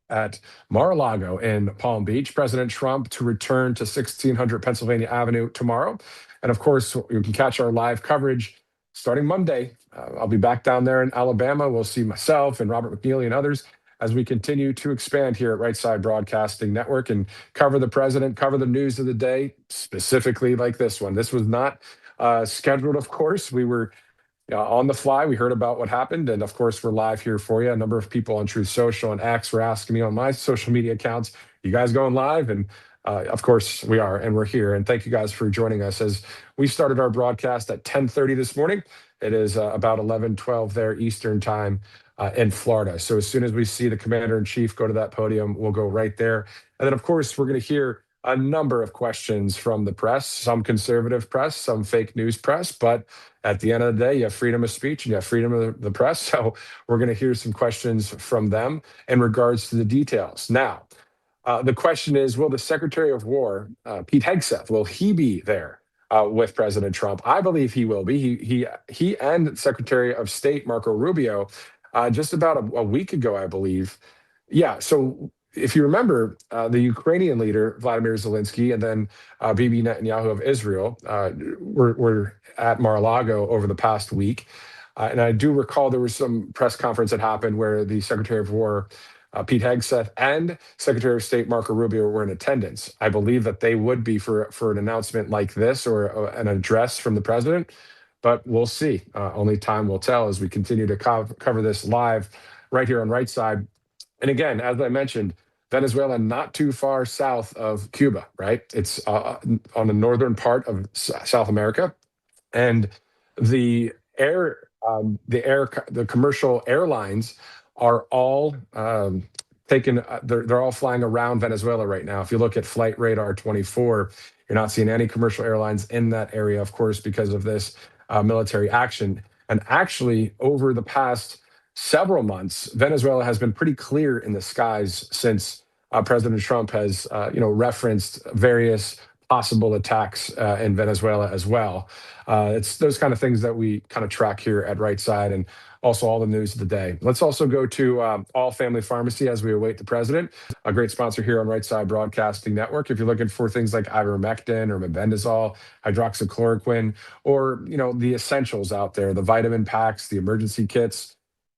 at Mar-a-Lago in Palm Beach, President Trump to return to 1600 Pennsylvania Avenue tomorrow. And of course, you can catch our live coverage starting Monday. I'll be back down there in Alabama. We'll see myself and Robert McNeely and others as we continue to expand here at Right Side Broadcasting Network and cover the president, cover the news of the day, specifically like this one. This was not scheduled, of course. We were on the fly. We heard about what happened. And of course, we're live here for you. A number of people on Truth Social and X were asking me on my social media accounts, you guys going live? And of course we are, and we're here. And thank you guys for joining us as we started our broadcast at 10:30 this morning. It is about 11:12 there Eastern time in Florida. So as soon as we see the commander in chief go to that podium, we'll go right there. And then, of course, we're going to hear a number of questions from the press, some conservative press, some fake news press. But at the end of the day, you have freedom of speech and you have freedom of the press. So we're going to hear some questions from them in regards to the details. Now, the question is, will the Secretary of War, Pete Hegseth, will he be there with President Trump? I believe he will be. He and Secretary of State Marco Rubio just about a week ago, I believe. Yeah, so if you remember, the Ukrainian leader, Vladimir Zelensky, and then Bibi Netanyahu of Israel were at Mar-a-Lago over the past week. And I do recall there was some press conference that happened where the Secretary of War, Pete Hegseth, and Secretary of State Marco Rubio were in attendance. I believe that they would be for an announcement like this or an address from the president. But we'll see. Only time will tell as we continue to cover this live right here on Right Side. And again, as I mentioned, Venezuela not too far south of Cuba, right? It's on the northern part of South America, and the commercial airlines are all they're all flying around Venezuela right now. If you look at Flight Radar 24, you're not seeing any commercial airlines in that area, of course, because of this military action. And actually, over the past several months, Venezuela has been pretty clear in the skies since President Trump has, referenced various possible attacks in Venezuela as well. It's those kind of things that we kind of track here at Right Side, and also all the news of the day. Let's also go to All Family Pharmacy as we await the president, a great sponsor here on Right Side Broadcasting Network. If you're looking for things like ivermectin or mebendazole, hydroxychloroquine, or the essentials out there, the vitamin packs, the emergency kits,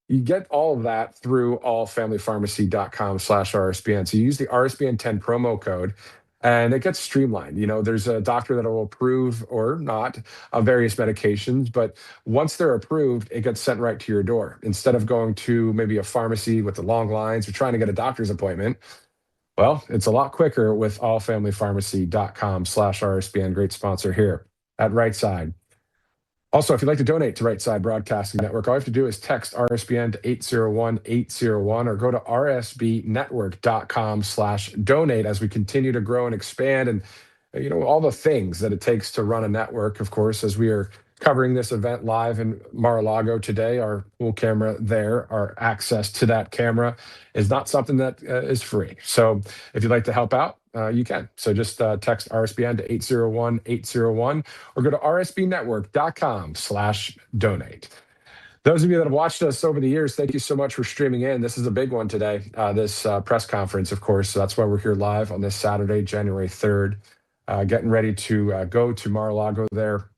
you get all of that through allfamilypharmacy.com/RSBN. So you use the RSBN 10 promo code, and it gets streamlined. There's a doctor that will approve or not various medications, but once they're approved, it gets sent right to your door. Instead of going to maybe a pharmacy with the long lines or trying to get a doctor's appointment, well, it's a lot quicker with allfamilypharmacy.com/RSBN. Great sponsor here at Right Side. Also, if you'd like to donate to Right Side Broadcasting Network, all you have to do is text RSBN to 801-801 or go to rsbnetwork.com/donate as we continue to grow and expand and, all the things that it takes to run a network, of course, as we are covering this event live in Mar-a-Lago today. Our pool camera there, our access to that camera is not something that is free. So if you'd like to help out, you can. So just text RSBN to 801-801 or go to rsbnetwork.com/donate. Those of you that have watched us over the years, thank you so much for streaming in. This is a big one today, this press conference, of course. So that's why we're here live on this Saturday, January 3rd, getting ready to go to Mar-a-Lago there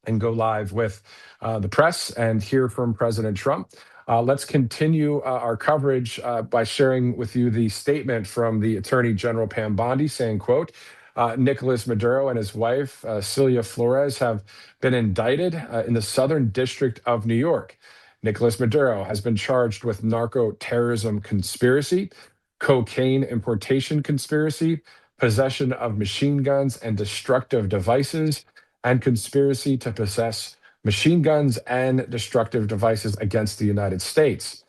and go live with the press and hear from President Trump. Let's continue our coverage by sharing with you the statement from the Attorney General Pam Bondi saying, quote, Nicolas Maduro and his wife, Celia Flores, have been indicted in the Southern District of New York. Nicolas Maduro has been charged with narco terrorism conspiracy, cocaine importation conspiracy, possession of machine guns and destructive devices, and conspiracy to possess machine guns and destructive devices against the United States.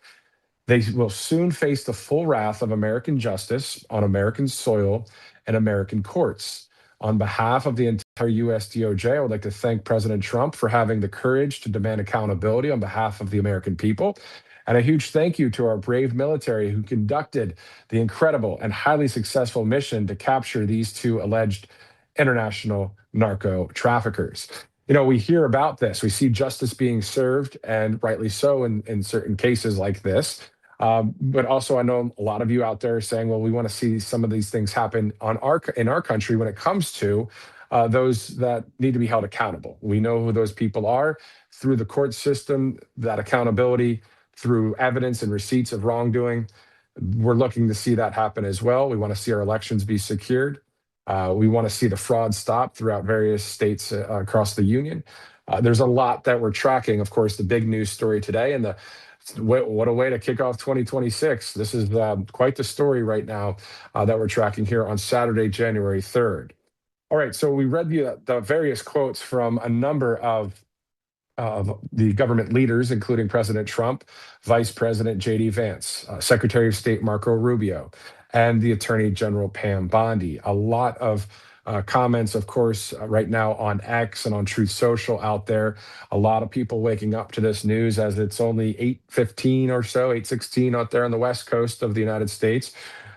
They will soon face the full wrath of American justice on American soil and American courts. On behalf of the entire U.S. DOJ, I would like to thank President Trump for having the courage to demand accountability on behalf of the American people. And a huge thank you to our brave military who conducted the incredible and highly successful mission to capture these two alleged international narco traffickers. You know, we hear about this. We see justice being served, and rightly so in certain cases like this. But also, I know a lot of you out there are saying, well, we want to see some of these things happen in our country when it comes to those that need to be held accountable. We know who those people are through the court system, that accountability through evidence and receipts of wrongdoing. We're looking to see that happen as well. We want to see our elections be secured. We want to see the fraud stop throughout various states across the union. There's a lot that we're tracking. Of course, the big news story today, and what a way to kick off 2026. This is quite the story right now that we're tracking here on Saturday, January 3rd. All right, so we read the various quotes from a number of the government leaders, including President Trump, Vice President J.D. Vance, Secretary of State Marco Rubio, and the Attorney General Pam Bondi. A lot of comments, of course, right now on X and on Truth Social out there. A lot of people waking up to this news as it's only 8:15 or so, 8:16 out there on the West Coast of the United States.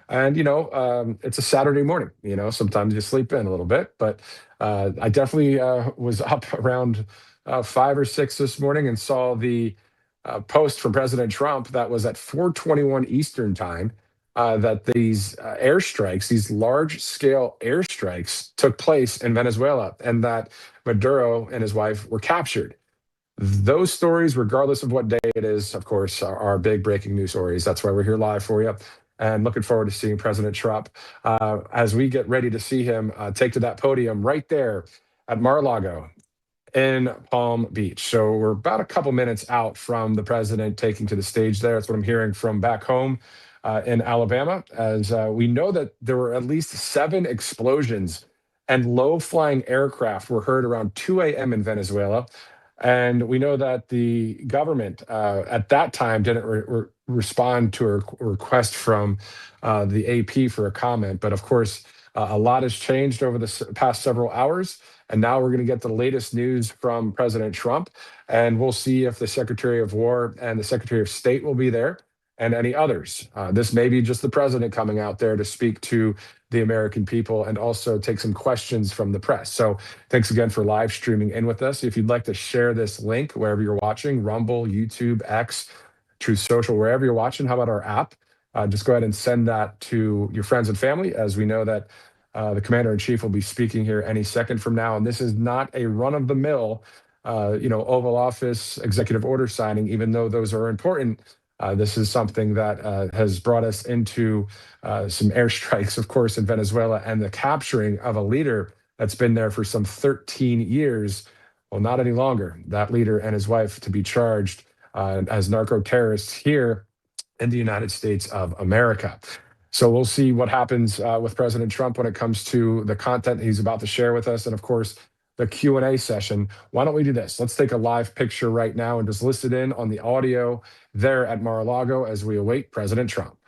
And, it's a Saturday morning. Sometimes you sleep in a little bit, but I definitely was up around 5 or 6 this morning and saw the post from President Trump that was at 4:21 Eastern time that these airstrikes, these large-scale airstrikes, took place in Venezuela, and that Maduro and his wife were captured. Those stories, regardless of what day it is, of course, are big breaking news stories. That's why we're here live for you. And looking forward to seeing President Trump as we get ready to see him take to that podium right there at Mar-a-Lago in Palm Beach. So we're about a couple minutes out from the president taking to the stage there. That's what I'm hearing from back home in Alabama, as we know that there were at least 7 explosions and low-flying aircraft were heard around 2 a.m. in Venezuela. And we know that the government at that time didn't respond to a request from the AP for a comment. But of course, a lot has changed over the past several hours. And now we're going to get the latest news from President Trump. And we'll see if the Secretary of War and the Secretary of State will be there, and any others. This may be just the president coming out there to speak to the American people and also take some questions from the press. So thanks again for live streaming in with us. If you'd like to share this link wherever you're watching, Rumble, YouTube, X, Truth Social, wherever you're watching, how about our app? Just go ahead and send that to your friends and family, as we know that the Commander-in-Chief will be speaking here any second from now. And this is not a run-of-the-mill, Oval Office executive order signing, even though those are important. This is something that has brought us into some airstrikes, of course, in Venezuela, and the capturing of a leader that's been there for some 13 years. Well, not any longer. That leader and his wife to be charged as narco terrorists here in the United States of America. So we'll see what happens with President Trump when it comes to the content he's about to share with us, and of course, the Q&A session. Why don't we do this? Let's take a live picture right now and just listen in on the audio there at Mar-a-Lago as we await President Trump.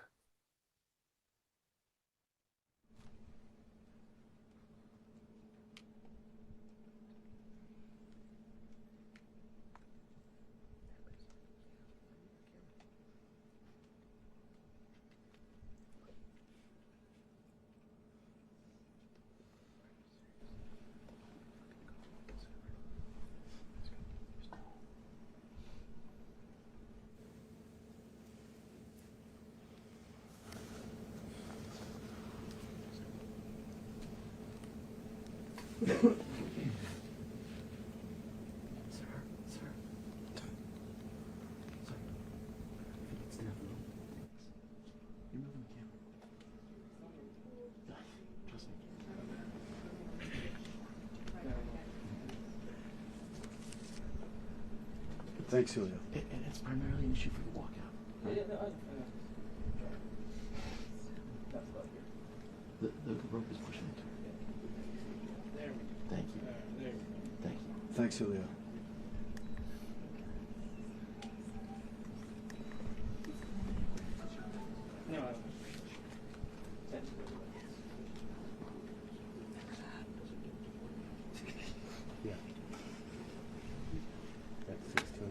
Thanks, Julio. It's primarily an issue for the walkout. The rope is pushing it. Thank you. Thank you. Thanks, Julio. Yeah. That's 16.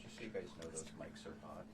Just so you guys know, those mics are hot.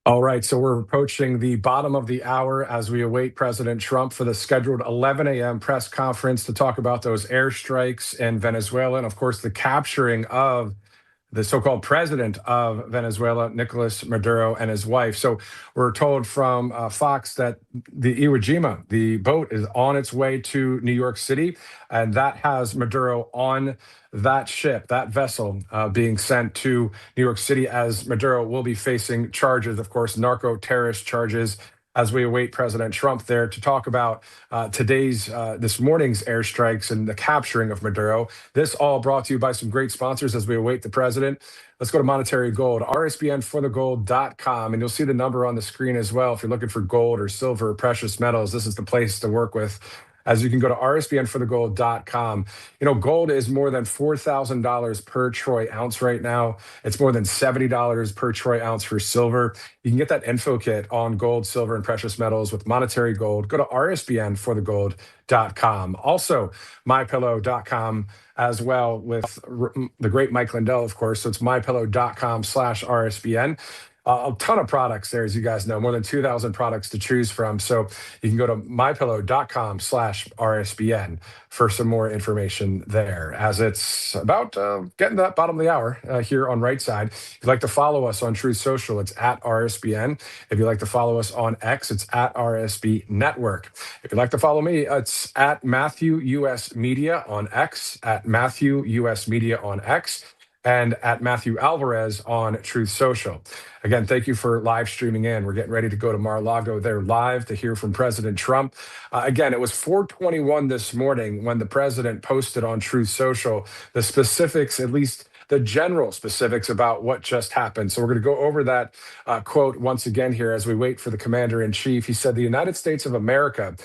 All right, so we're approaching the bottom of the hour as we await President Trump for the scheduled 11 a.m. press conference to talk about those airstrikes in Venezuela and, of course, the capturing of the so-called president of Venezuela, Nicolas Maduro, and his wife. So we're told from Fox that the Iwo Jima, the boat, is on its way to New York City, and that has Maduro on that ship, that vessel, being sent to New York City, as Maduro will be facing charges, of course, narco-terrorist charges, as we await President Trump there to talk about this morning's airstrikes and the capturing of Maduro. This all brought to you by some great sponsors as we await the president. Let's go to Monetary Gold, RSBNforthegold.com, and you'll see the number on the screen as well. If you're looking for gold or silver or precious metals, this is the place to work with, as you can go to RSBNforthegold.com. You know, gold is more than $4,000 per troy ounce right now. It's more than $70 per troy ounce for silver. You can get that info kit on gold, silver, and precious metals with Monetary Gold. Go to RSBNforthegold.com. Also, MyPillow.com as well with the great Mike Lindell, of course. So it's MyPillow.com/RSBN. A ton of products there, as you guys know, more than 2,000 products to choose from. So you can go to mypillow.com/RSBN for some more information there, as it's about getting to that bottom of the hour here on Right Side. If you'd like to follow us on Truth Social, it's at RSBN. If you'd like to follow us on X, it's at RSB Network. If you'd like to follow me, it's at Matthew US Media on X, at Matthew US Media on X, and at Matthew Alvarez on Truth Social. Again, thank you for live streaming in. We're getting ready to go to Mar-a-Lago there live to hear from President Trump. Again, it was 4:21 this morning when the president posted on Truth Social the specifics, at least the general specifics about what just happened. So we're going to go over that quote once again here as we wait for the commander-in-chief. He said, "The United States of America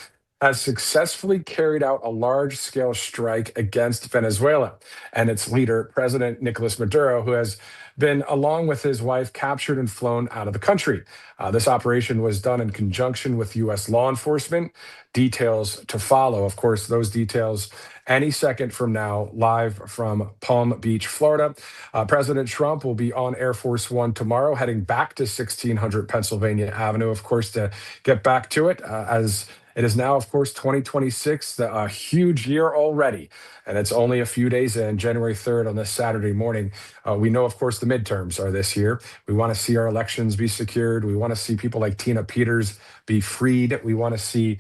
has successfully carried out a large-scale strike against Venezuela and its leader, President Nicolas Maduro, who has been, along with his wife, captured and flown out of the country. This operation was done in conjunction with U.S. law enforcement. Details to follow. Of course, those details any second from now, live from Palm Beach, Florida. President Trump will be on Air Force One tomorrow, heading back to 1600 Pennsylvania Avenue, of course, to get back to it, as it is now, of course, 2026, a huge year already, and it's only a few days in, January 3rd on this Saturday morning. We know, of course, the midterms are this year. We want to see our elections be secured. We want to see people like Tina Peters be freed. We want to see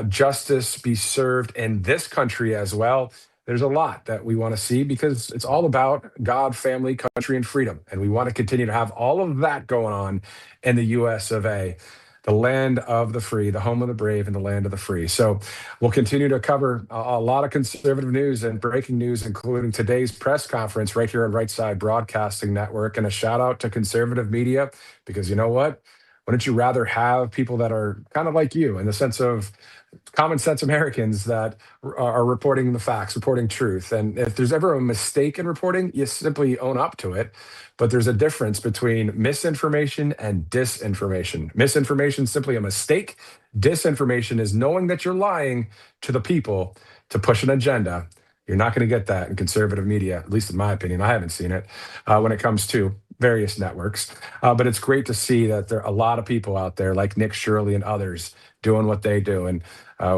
justice be served in this country as well. There's a lot that we want to see because it's all about God, family, country, and freedom. And we want to continue to have all of that going on in the US of A. The land of the free, the home of the brave, and the land of the free. So we'll continue to cover a lot of conservative news and breaking news, including today's press conference right here on Right Side Broadcasting Network. And a shout out to conservative media, because you know what? Wouldn't you rather have people that are kind of like you, in the sense of common sense Americans that are reporting the facts, reporting truth? And if there's ever a mistake in reporting, you simply own up to it. But there's a difference between misinformation and disinformation. Misinformation is simply a mistake. Disinformation is knowing that you're lying to the people to push an agenda. You're not going to get that in conservative media, at least in my opinion. I haven't seen it when it comes to various networks. But it's great to see that there are a lot of people out there like Nick Shirley and others doing what they do. And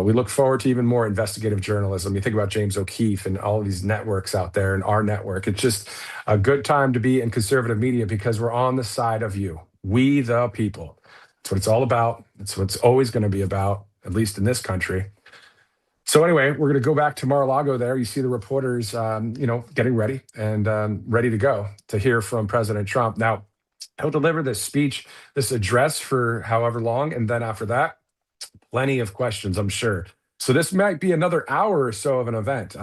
we look forward to even more investigative journalism. You think about James O'Keefe and all of these networks out there and our network. It's just a good time to be in conservative media because we're on the side of you, we the people. That's what it's all about. It's what it's always going to be about, at least in this country. So anyway, we're going to go back to Mar-a-Lago there. You see the reporters, getting ready and ready to go to hear from President Trump. Now, he'll deliver this speech, this address for however long, and then after that, plenty of questions, I'm sure. So this might be another hour or so of an event,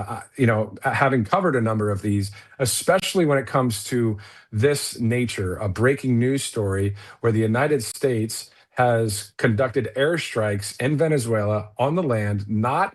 having covered a number of these, especially when it comes to this nature, a breaking news story where the United States has conducted airstrikes in Venezuela on the land, not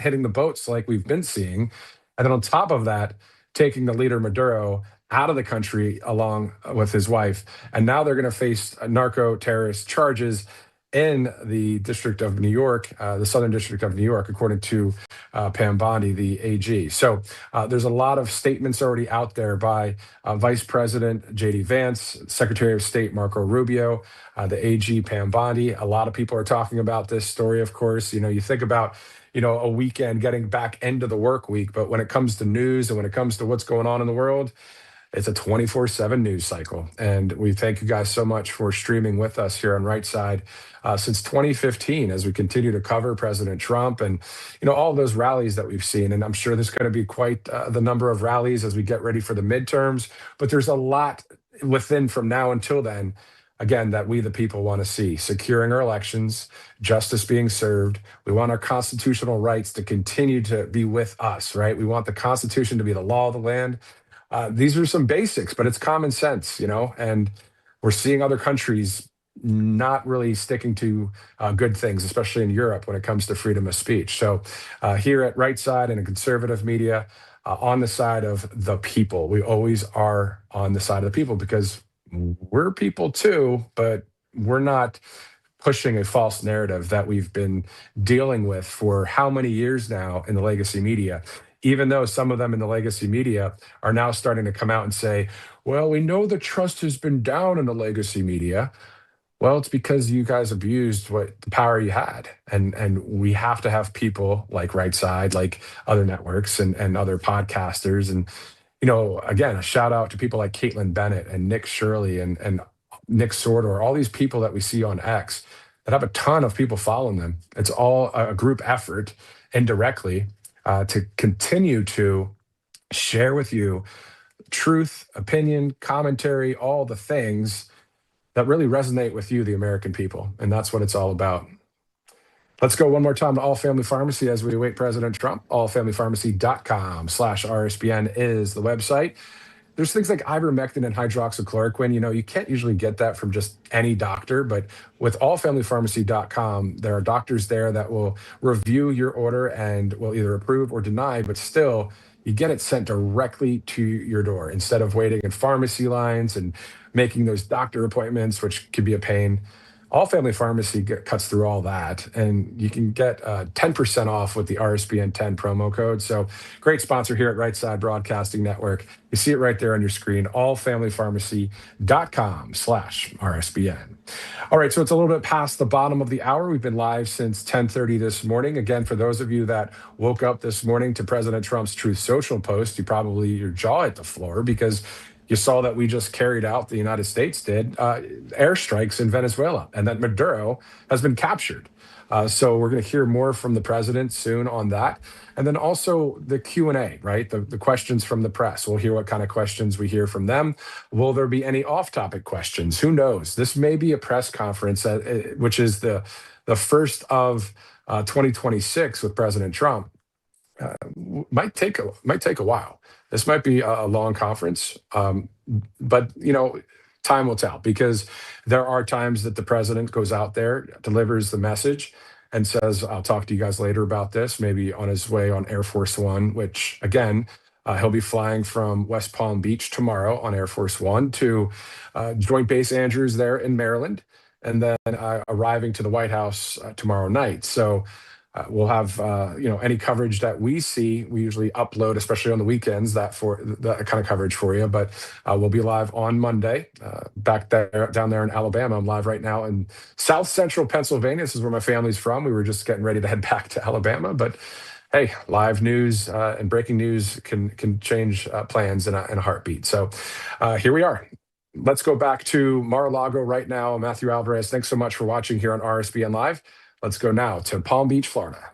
hitting the boats like we've been seeing. And then on top of that, taking the leader Maduro out of the country along with his wife. And now they're going to face narco terrorist charges. in the District of New York, the Southern District of New York, according to Pam Bondi, the AG. So there's a lot of statements already out there by Vice President J.D. Vance, Secretary of State Marco Rubio, the AG Pam Bondi. A lot of people are talking about this story, of course. You think about a weekend getting back into the work week, but when it comes to news and when it comes to what's going on in the world, it's a 24/7 news cycle. And we thank you guys so much for streaming with us here on Right Side since 2015 as we continue to cover President Trump and, all those rallies that we've seen. And I'm sure there's going to be quite the number of rallies as we get ready for the midterms. But there's a lot within from now until then, again, that we, the people, want to see. Securing our elections, justice being served. We want our constitutional rights to continue to be with us, right? We want the Constitution to be the law of the land. These are some basics, but it's common sense, and we're seeing other countries not really sticking to good things, especially in Europe when it comes to freedom of speech. So here at Right Side and in conservative media, on the side of the people, we always are on the side of the people because we're people too, but we're not pushing a false narrative that we've been dealing with for how many years now in the legacy media, even though some of them in the legacy media are now starting to come out and say, well, we know the trust has been down in the legacy media. Well, it's because you guys abused what the power you had. And we have to have people like Right Side, like other networks and other podcasters. And, again, a shout out to people like Caitlin Bennett and Nick Shirley and Nick Sordor, all these people that we see on X that have a ton of people following them. It's all a group effort indirectly to continue to share with you truth, opinion, commentary, all the things that really resonate with you, the American people. And that's what it's all about. Let's go one more time to All Family Pharmacy as we await President Trump. allfamilypharmacy.com/RSBN is the website. There's things like ivermectin and hydroxychloroquine. You can't usually get that from just any doctor, but with allfamilypharmacy.com, there are doctors there that will review your order and will either approve or deny, but still, you get it sent directly to your door instead of waiting in pharmacy lines and making those doctor appointments, which could be a pain. All Family Pharmacy cuts through all that, and you can get 10% off with the RSBN 10 promo code. So great sponsor here at Right Side Broadcasting Network. You see it right there on your screen, allfamilypharmacy.com/RSBN. All right, so it's a little bit past the bottom of the hour. We've been live since 10:30 this morning. Again, for those of you that woke up this morning to President Trump's Truth Social post, your jaw hit the floor because you saw that we just carried out, the United States did, airstrikes in Venezuela, and that Maduro has been captured. So we're going to hear more from the president soon on that. And then also the Q&A, right? The questions from the press. We'll hear what kind of questions we hear from them. Will there be any off-topic questions? Who knows? This may be a press conference, which is the first of 2026 with President Trump. Might take a while. This might be a long conference, but time will tell, because there are times that the president goes out there, delivers the message, and says, "I'll talk to you guys later about this." Maybe on his way on Air Force One, which again, he'll be flying from West Palm Beach tomorrow on Air Force One to Joint Base Andrews there in Maryland, and then arriving to the White House tomorrow night. So. We'll have any coverage that we see. We usually upload, especially on the weekends, that kind of coverage for you. But we'll be live on Monday, down there in Alabama. I'm live right now in South Central Pennsylvania. This is where my family's from. We were just getting ready to head back to Alabama, but hey, live news and breaking news can change plans in a heartbeat. So here we are. Let's go back to Mar-a-Lago right now. Matthew Alvarez, thanks so much for watching here on RSBN Live. Let's go now to Palm Beach, Florida.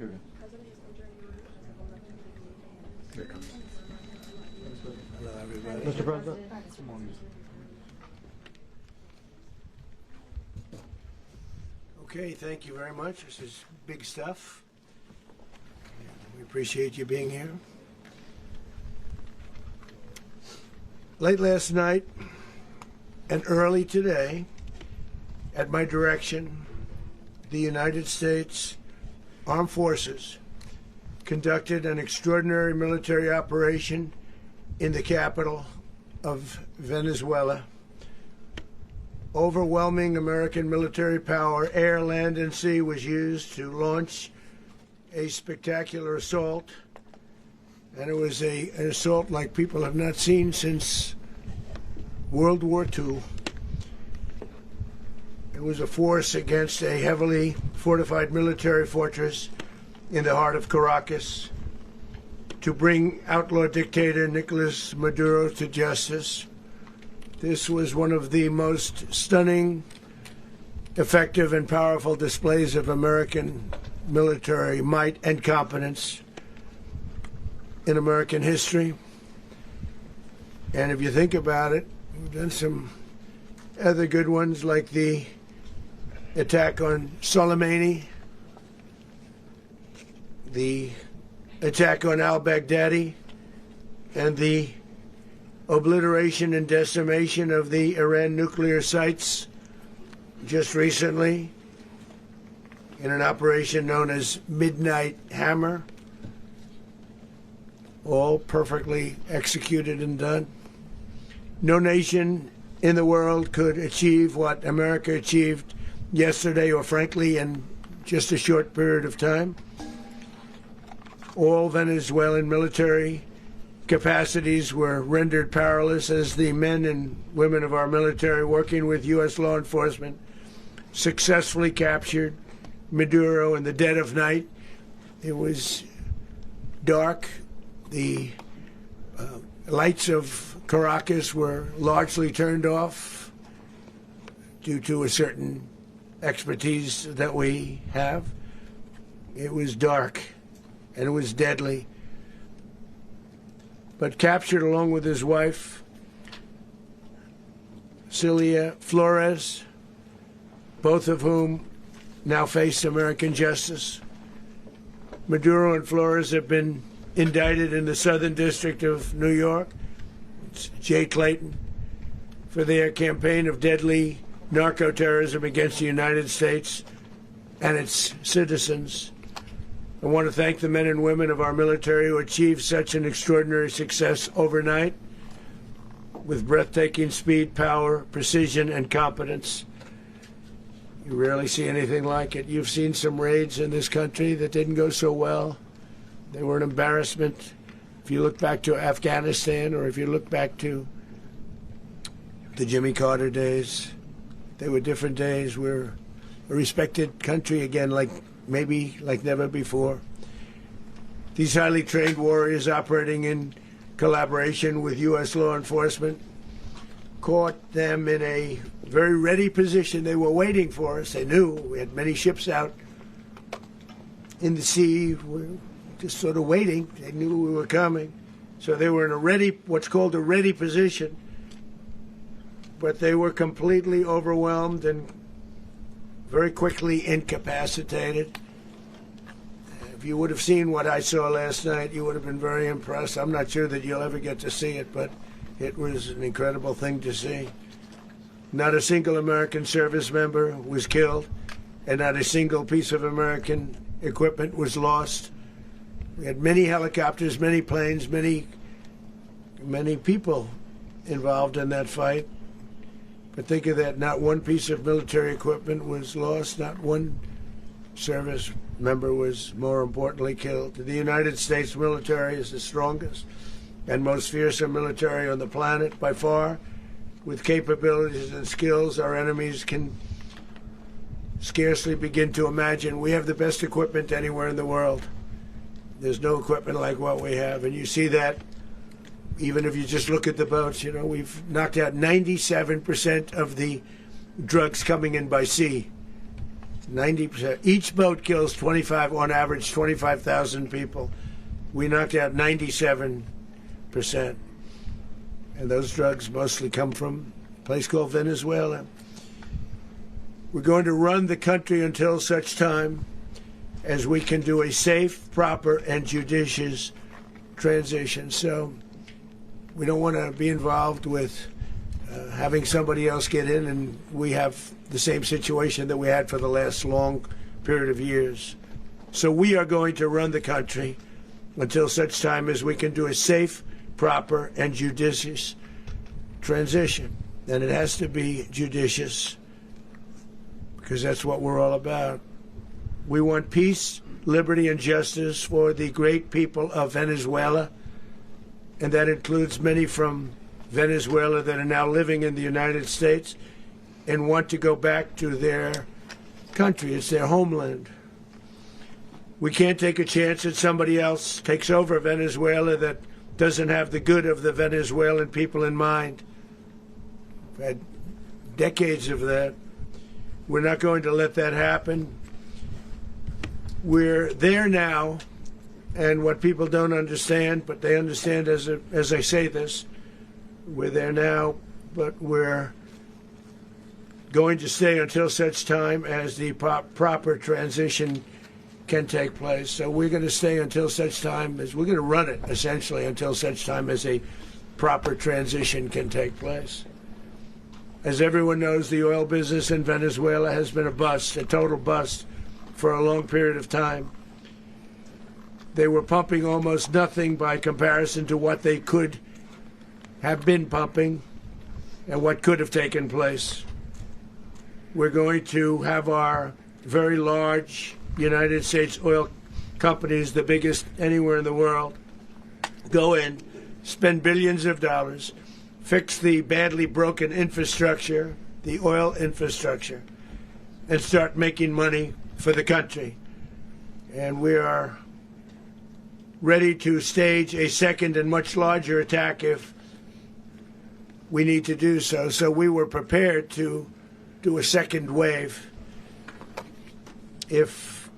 Hello, everybody. Mr. President. Okay, thank you very much. This is big stuff. We appreciate you being here. Late last night and early today, at my direction, the United States Armed Forces conducted an extraordinary military operation in the capital of Venezuela. Overwhelming American military power, air, land, and sea, was used to launch a spectacular assault. And it was an assault like people have not seen since World War II. It was a force against a heavily fortified military fortress in the heart of Caracas to bring outlaw dictator Nicolas Maduro to justice. This was one of the most stunning, effective, and powerful displays of American military might and competence in American history. And if you think about it, we've done some other good ones, like the attack on Soleimani, the attack on al-Baghdadi, and the obliteration and decimation of the Iran nuclear sites just recently in an operation known as Midnight Hammer. All perfectly executed and done. No nation in the world could achieve what America achieved yesterday, or frankly in just a short period of time. All Venezuelan military capacities were rendered powerless as the men and women of our military, working with U.S. law enforcement, successfully captured Maduro in the dead of night. It was dark. The lights of Caracas were largely turned off due to a certain expertise that we have. It was dark and it was deadly. But captured along with his wife, Celia Flores, both of whom now face American justice. Maduro and Flores have been indicted in the Southern District of New York, it's Jay Clayton, for their campaign of deadly narco-terrorism against the United States and its citizens. I want to thank the men and women of our military who achieved such an extraordinary success overnight with breathtaking speed, power, precision, and competence. You rarely see anything like it. You've seen some raids in this country that didn't go so well. They were an embarrassment. If you look back to Afghanistan, or if you look back to the Jimmy Carter days, they were different days. We're a respected country again, maybe like never before. These highly trained warriors, operating in collaboration with U.S. law enforcement, caught them in a very ready position. They were waiting for us. They knew we had many ships out in the sea. We're just sort of waiting. They knew we were coming. So they were in a ready, what's called a ready position. But they were completely overwhelmed and very quickly incapacitated. If you would have seen what I saw last night, you would have been very impressed. I'm not sure that you'll ever get to see it, but it was an incredible thing to see. Not a single American service member was killed, and not a single piece of American equipment was lost. We had many helicopters, many planes, many people involved in that fight. But think of that, not one piece of military equipment was lost, not one service member was, more importantly, killed. The United States military is the strongest and most fearsome military on the planet by far, with capabilities and skills our enemies can scarcely begin to imagine. We have the best equipment anywhere in the world. There's no equipment like what we have, and you see that even if you just look at the boats. You know, we've knocked out 97% of the drugs coming in by sea. 90%. Each boat kills 25, on average, 25,000 people. We knocked out 97%. And those drugs mostly come from a place called Venezuela. We're going to run the country until such time as we can do a safe, proper, and judicious transition. So we don't want to be involved with having somebody else get in and we have the same situation that we had for the last long period of years. So we are going to run the country until such time as we can do a safe, proper, and judicious transition. And it has to be judicious because that's what we're all about. We want peace, liberty, and justice for the great people of Venezuela, and that includes many from Venezuela that are now living in the United States and want to go back to their country. It's their homeland. We can't take a chance that somebody else takes over Venezuela that doesn't have the good of the Venezuelan people in mind. We've had decades of that. We're not going to let that happen. We're there now, and what people don't understand, but they understand as I say this, we're there now, but we're going to stay until such time as the proper transition can take place. So we're going to stay until such time as we're going to run it, essentially, until such time as a proper transition can take place. As everyone knows, the oil business in Venezuela has been a bust, a total bust, for a long period of time. They were pumping almost nothing by comparison to what they could have been pumping and what could have taken place. We're going to have our very large United States oil companies, the biggest anywhere in the world, go in, spend billions of dollars, fix the badly broken infrastructure, the oil infrastructure, and start making money for the country. And we are ready to stage a second and much larger attack if we need to do so. So we were prepared to do a second wave if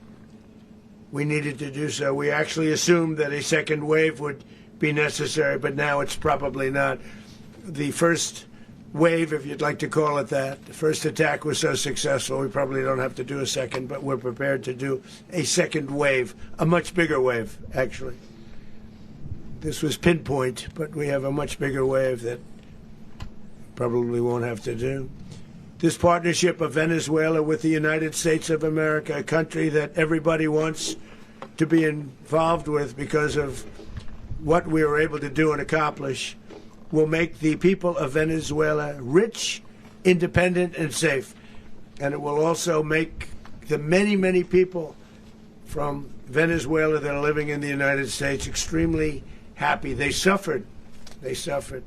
we needed to do so. We actually assumed that a second wave would be necessary, but now it's probably not. The first wave, if you'd like to call it that, the first attack was so successful, we probably don't have to do a second, but we're prepared to do a second wave, a much bigger wave, actually. This was pinpoint, but we have a much bigger wave that probably won't have to do. This partnership of Venezuela with the United States of America, a country that everybody wants to be involved with because of what we were able to do and accomplish, will make the people of Venezuela rich, independent, and safe. And it will also make the many, many people from Venezuela that are living in the United States extremely happy. They suffered. They suffered.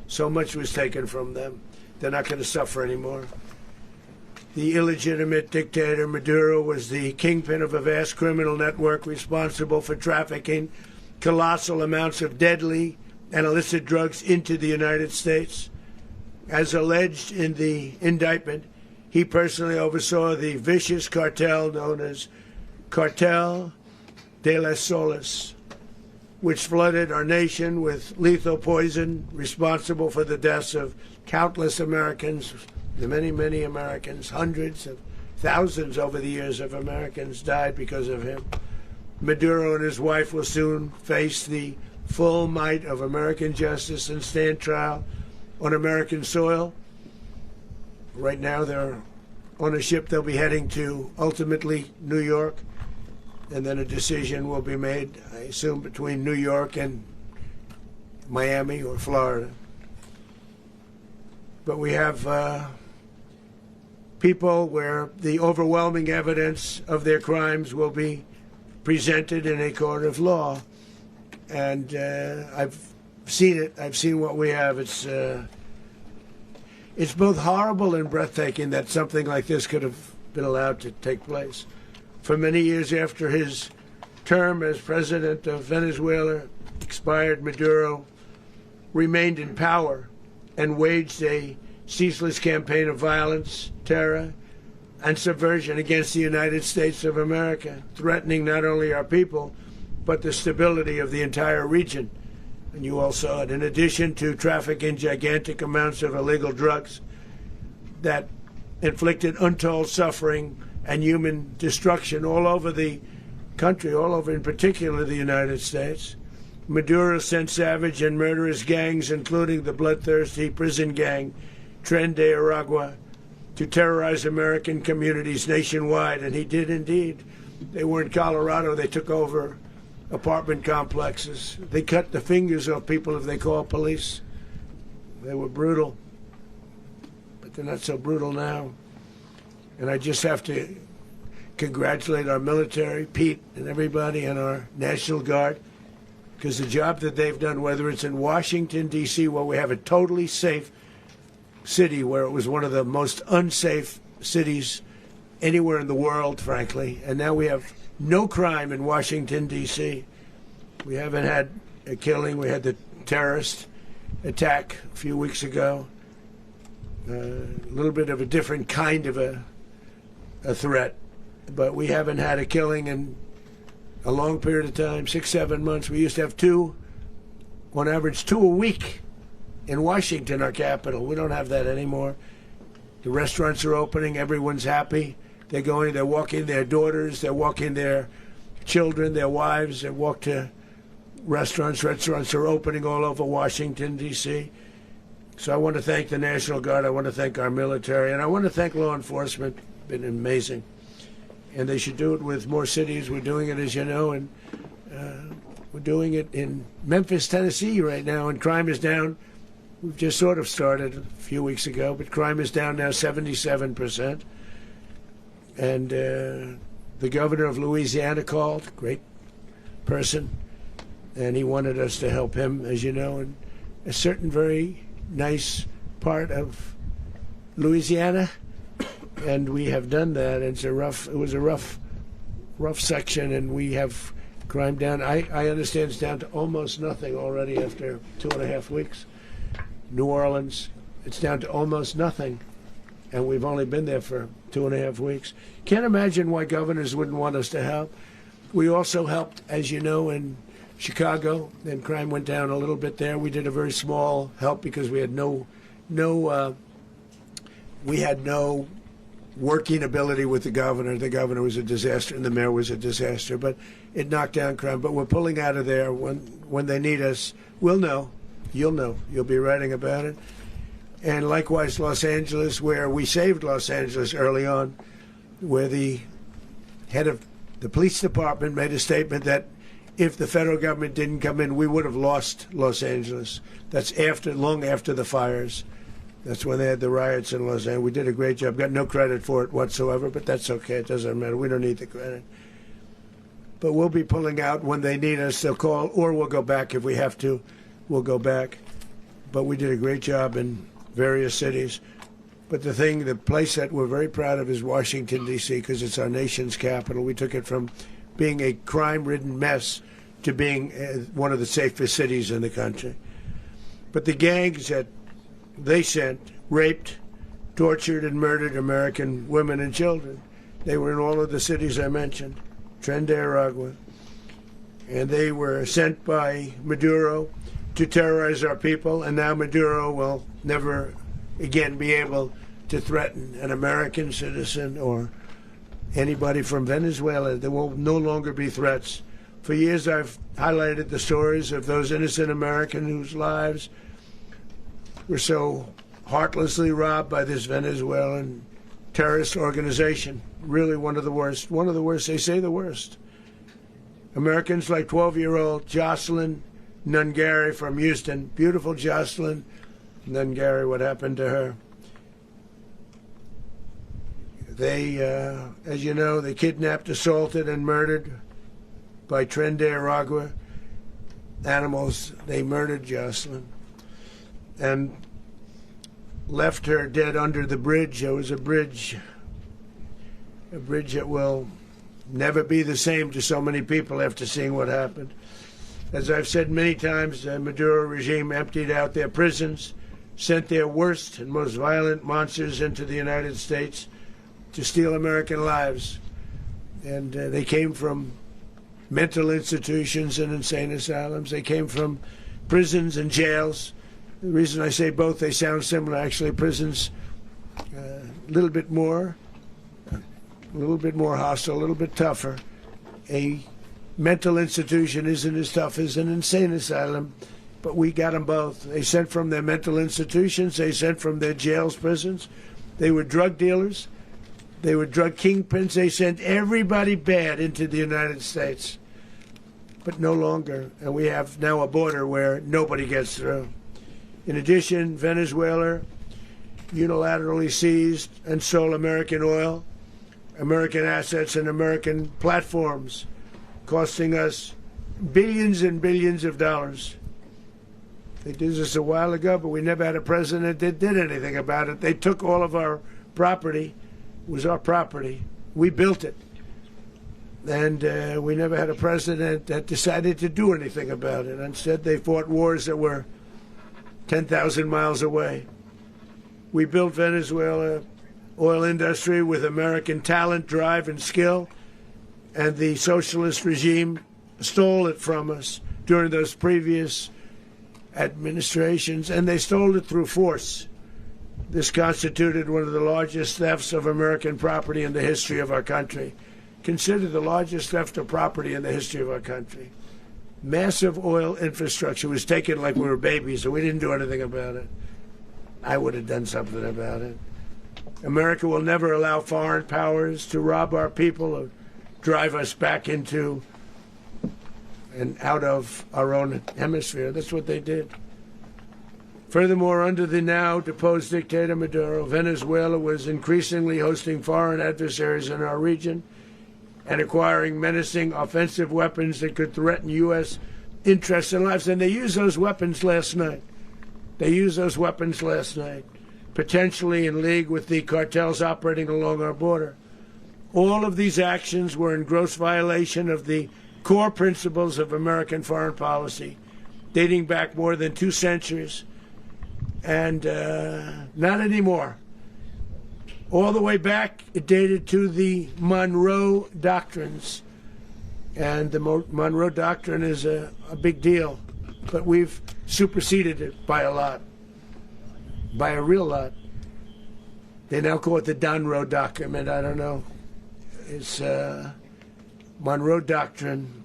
So much was taken from them. They're not going to suffer anymore. The illegitimate dictator Maduro was the kingpin of a vast criminal network responsible for trafficking colossal amounts of deadly and illicit drugs into the United States. As alleged in the indictment, he personally oversaw the vicious cartel known as Cartel de las Solas, which flooded our nation with lethal poison, responsible for the deaths of countless Americans, the many, many Americans. Hundreds of thousands over the years of Americans died because of him. Maduro and his wife will soon face the full might of American justice and stand trial on American soil. Right now they're on a ship. They'll be heading to, ultimately, New York, and then a decision will be made, I assume, between New York and Miami or Florida. But we have people where the overwhelming evidence of their crimes will be presented in a court of law. And I've seen it. I've seen what we have. It's both horrible and breathtaking that something like this could have been allowed to take place. For many years after his term as president of Venezuela expired, Maduro remained in power and waged a ceaseless campaign of violence, terror, and subversion against the United States of America, threatening not only our people, but the stability of the entire region. And you all saw it. In addition to trafficking gigantic amounts of illegal drugs that inflicted untold suffering and human destruction all over the country, all over in particular the United States, Maduro sent savage and murderous gangs, including the bloodthirsty prison gang Tren de Aragua, to terrorize American communities nationwide, and he did indeed. They were in Colorado. They took over apartment complexes. They cut the fingers off people if they call police. They were brutal, but they're not so brutal now. And I just have to congratulate our military, Pete and everybody, and our National Guard, because the job that they've done, whether it's in Washington, D.C., where we have a totally safe city, where it was one of the most unsafe cities anywhere in the world, frankly, and now we have no crime in Washington, D.C. We haven't had a killing. We had the terrorist attack a few weeks ago. A little bit of a different kind of a threat, but we haven't had a killing in a long period of time, 6-7 months. We used to have two, on average, 2 a week in Washington, our capital. We don't have that anymore. The restaurants are opening. Everyone's happy. They're going, they're walking their daughters, they're walking their children, their wives, they walk to restaurants. Restaurants are opening all over Washington, D.C. So I want to thank the National Guard, I want to thank our military, and I want to thank law enforcement. Been amazing. And they should do it with more cities. We're doing it, as you know, and we're doing it in Memphis, Tennessee right now, and crime is down. We've just sort of started a few weeks ago, but crime is down now 77%. And the governor of Louisiana called, great person, and he wanted us to help him, as you know, in a certain very nice part of Louisiana, and we have done that. It was a rough section, and we have crime down. I understand it's down to almost nothing already after 2.5 weeks. New Orleans, it's down to almost nothing. And we've only been there for 2.5 weeks. Can't imagine why governors wouldn't want us to help. We also helped, as you know, in Chicago, and crime went down a little bit there. We did a very small help because we had no working ability with the governor. The governor was a disaster, and the mayor was a disaster. But it knocked down crime. But we're pulling out of there. When they need us, we'll know. You'll know. You'll be writing about it. And likewise, Los Angeles, where we saved Los Angeles early on, where the head of the police department made a statement that if the federal government didn't come in, we would have lost Los Angeles. That's long after the fires. That's when they had the riots in Los Angeles. We did a great job. Got no credit for it whatsoever, but that's okay. It doesn't matter. We don't need the credit. But we'll be pulling out when they need us. They'll call, or we'll go back if we have to. We'll go back. But we did a great job in various cities. But the place that we're very proud of is Washington, D.C., because it's our nation's capital. We took it from being a crime-ridden mess to being one of the safest cities in the country. But the gangs that they sent raped, tortured, and murdered American women and children. They were in all of the cities I mentioned, Tren de Aragua. And they were sent by Maduro to terrorize our people, and now Maduro will never again be able to threaten an American citizen or anybody from Venezuela. There will no longer be threats. For years I've highlighted the stories of those innocent Americans whose lives were so heartlessly robbed by this Venezuelan terrorist organization. Really one of the worst. One of the worst, they say the worst. Americans like 12-year-old Jocelyn Nungary from Houston. Beautiful Jocelyn Nungary, what happened to her? They, as you know, they kidnapped, assaulted, and murdered by Tren de Aragua animals. They murdered Jocelyn and left her dead under the bridge. There was a bridge that will never be the same to so many people after seeing what happened. As I've said many times, the Maduro regime emptied out their prisons, sent their worst and most violent monsters into the United States to steal American lives. And they came from mental institutions and insane asylums. They came from prisons and jails. The reason I say both, they sound similar. Actually, prisons a little bit more hostile, a little bit tougher. A mental institution isn't as tough as an insane asylum, but we got them both. They sent from their mental institutions. They sent from their jails, prisons. They were drug dealers. They were drug kingpins. They sent everybody bad into the United States, but no longer. And we have now a border where nobody gets through. In addition, Venezuela unilaterally seized and stole American oil, American assets, and American platforms, costing us billions and billions of dollars. They did this a while ago, but we never had a president that did anything about it. They took all of our property. It was our property. We built it. And we never had a president that decided to do anything about it. Instead, they fought wars that were 10,000 miles away. We built Venezuela oil industry with American talent, drive, and skill, and the socialist regime stole it from us during those previous administrations, and they stole it through force. This constituted one of the largest thefts of American property in the history of our country. Considered the largest theft of property in the history of our country. Massive oil infrastructure was taken like we were babies, and we didn't do anything about it. I would have done something about it. America will never allow foreign powers to rob our people or drive us back into and out of our own hemisphere. That's what they did. Furthermore, under the now deposed dictator Maduro, Venezuela was increasingly hosting foreign adversaries in our region and acquiring menacing offensive weapons that could threaten U.S. interests and lives. And they used those weapons last night. Potentially in league with the cartels operating along our border. All of these actions were in gross violation of the core principles of American foreign policy, dating back more than 2 centuries, and not anymore. All the way back, it dated to the Monroe Doctrines, and the Monroe Doctrine is a big deal, but we've superseded it by a lot, by a real lot. They now call it the Donroe Document. I don't know. It's Monroe Doctrine.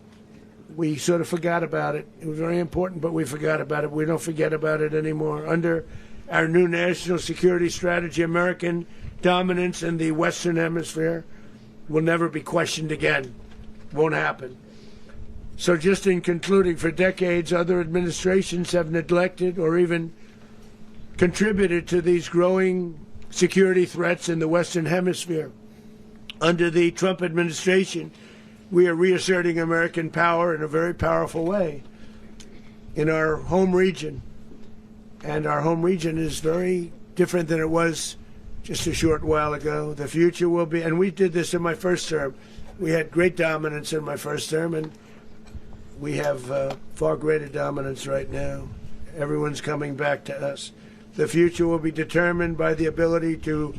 We sort of forgot about it. It was very important, but we forgot about it. We don't forget about it anymore. Under our new national security strategy, American dominance in the Western Hemisphere will never be questioned again. Won't happen. So just in concluding, for decades, other administrations have neglected or even contributed to these growing security threats in the Western Hemisphere. Under the Trump administration, we are reasserting American power in a very powerful way in our home region. And our home region is very different than it was just a short while ago. The future will be, and we did this in my first term. We had great dominance in my first term, and we have far greater dominance right now. Everyone's coming back to us. The future will be determined by the ability to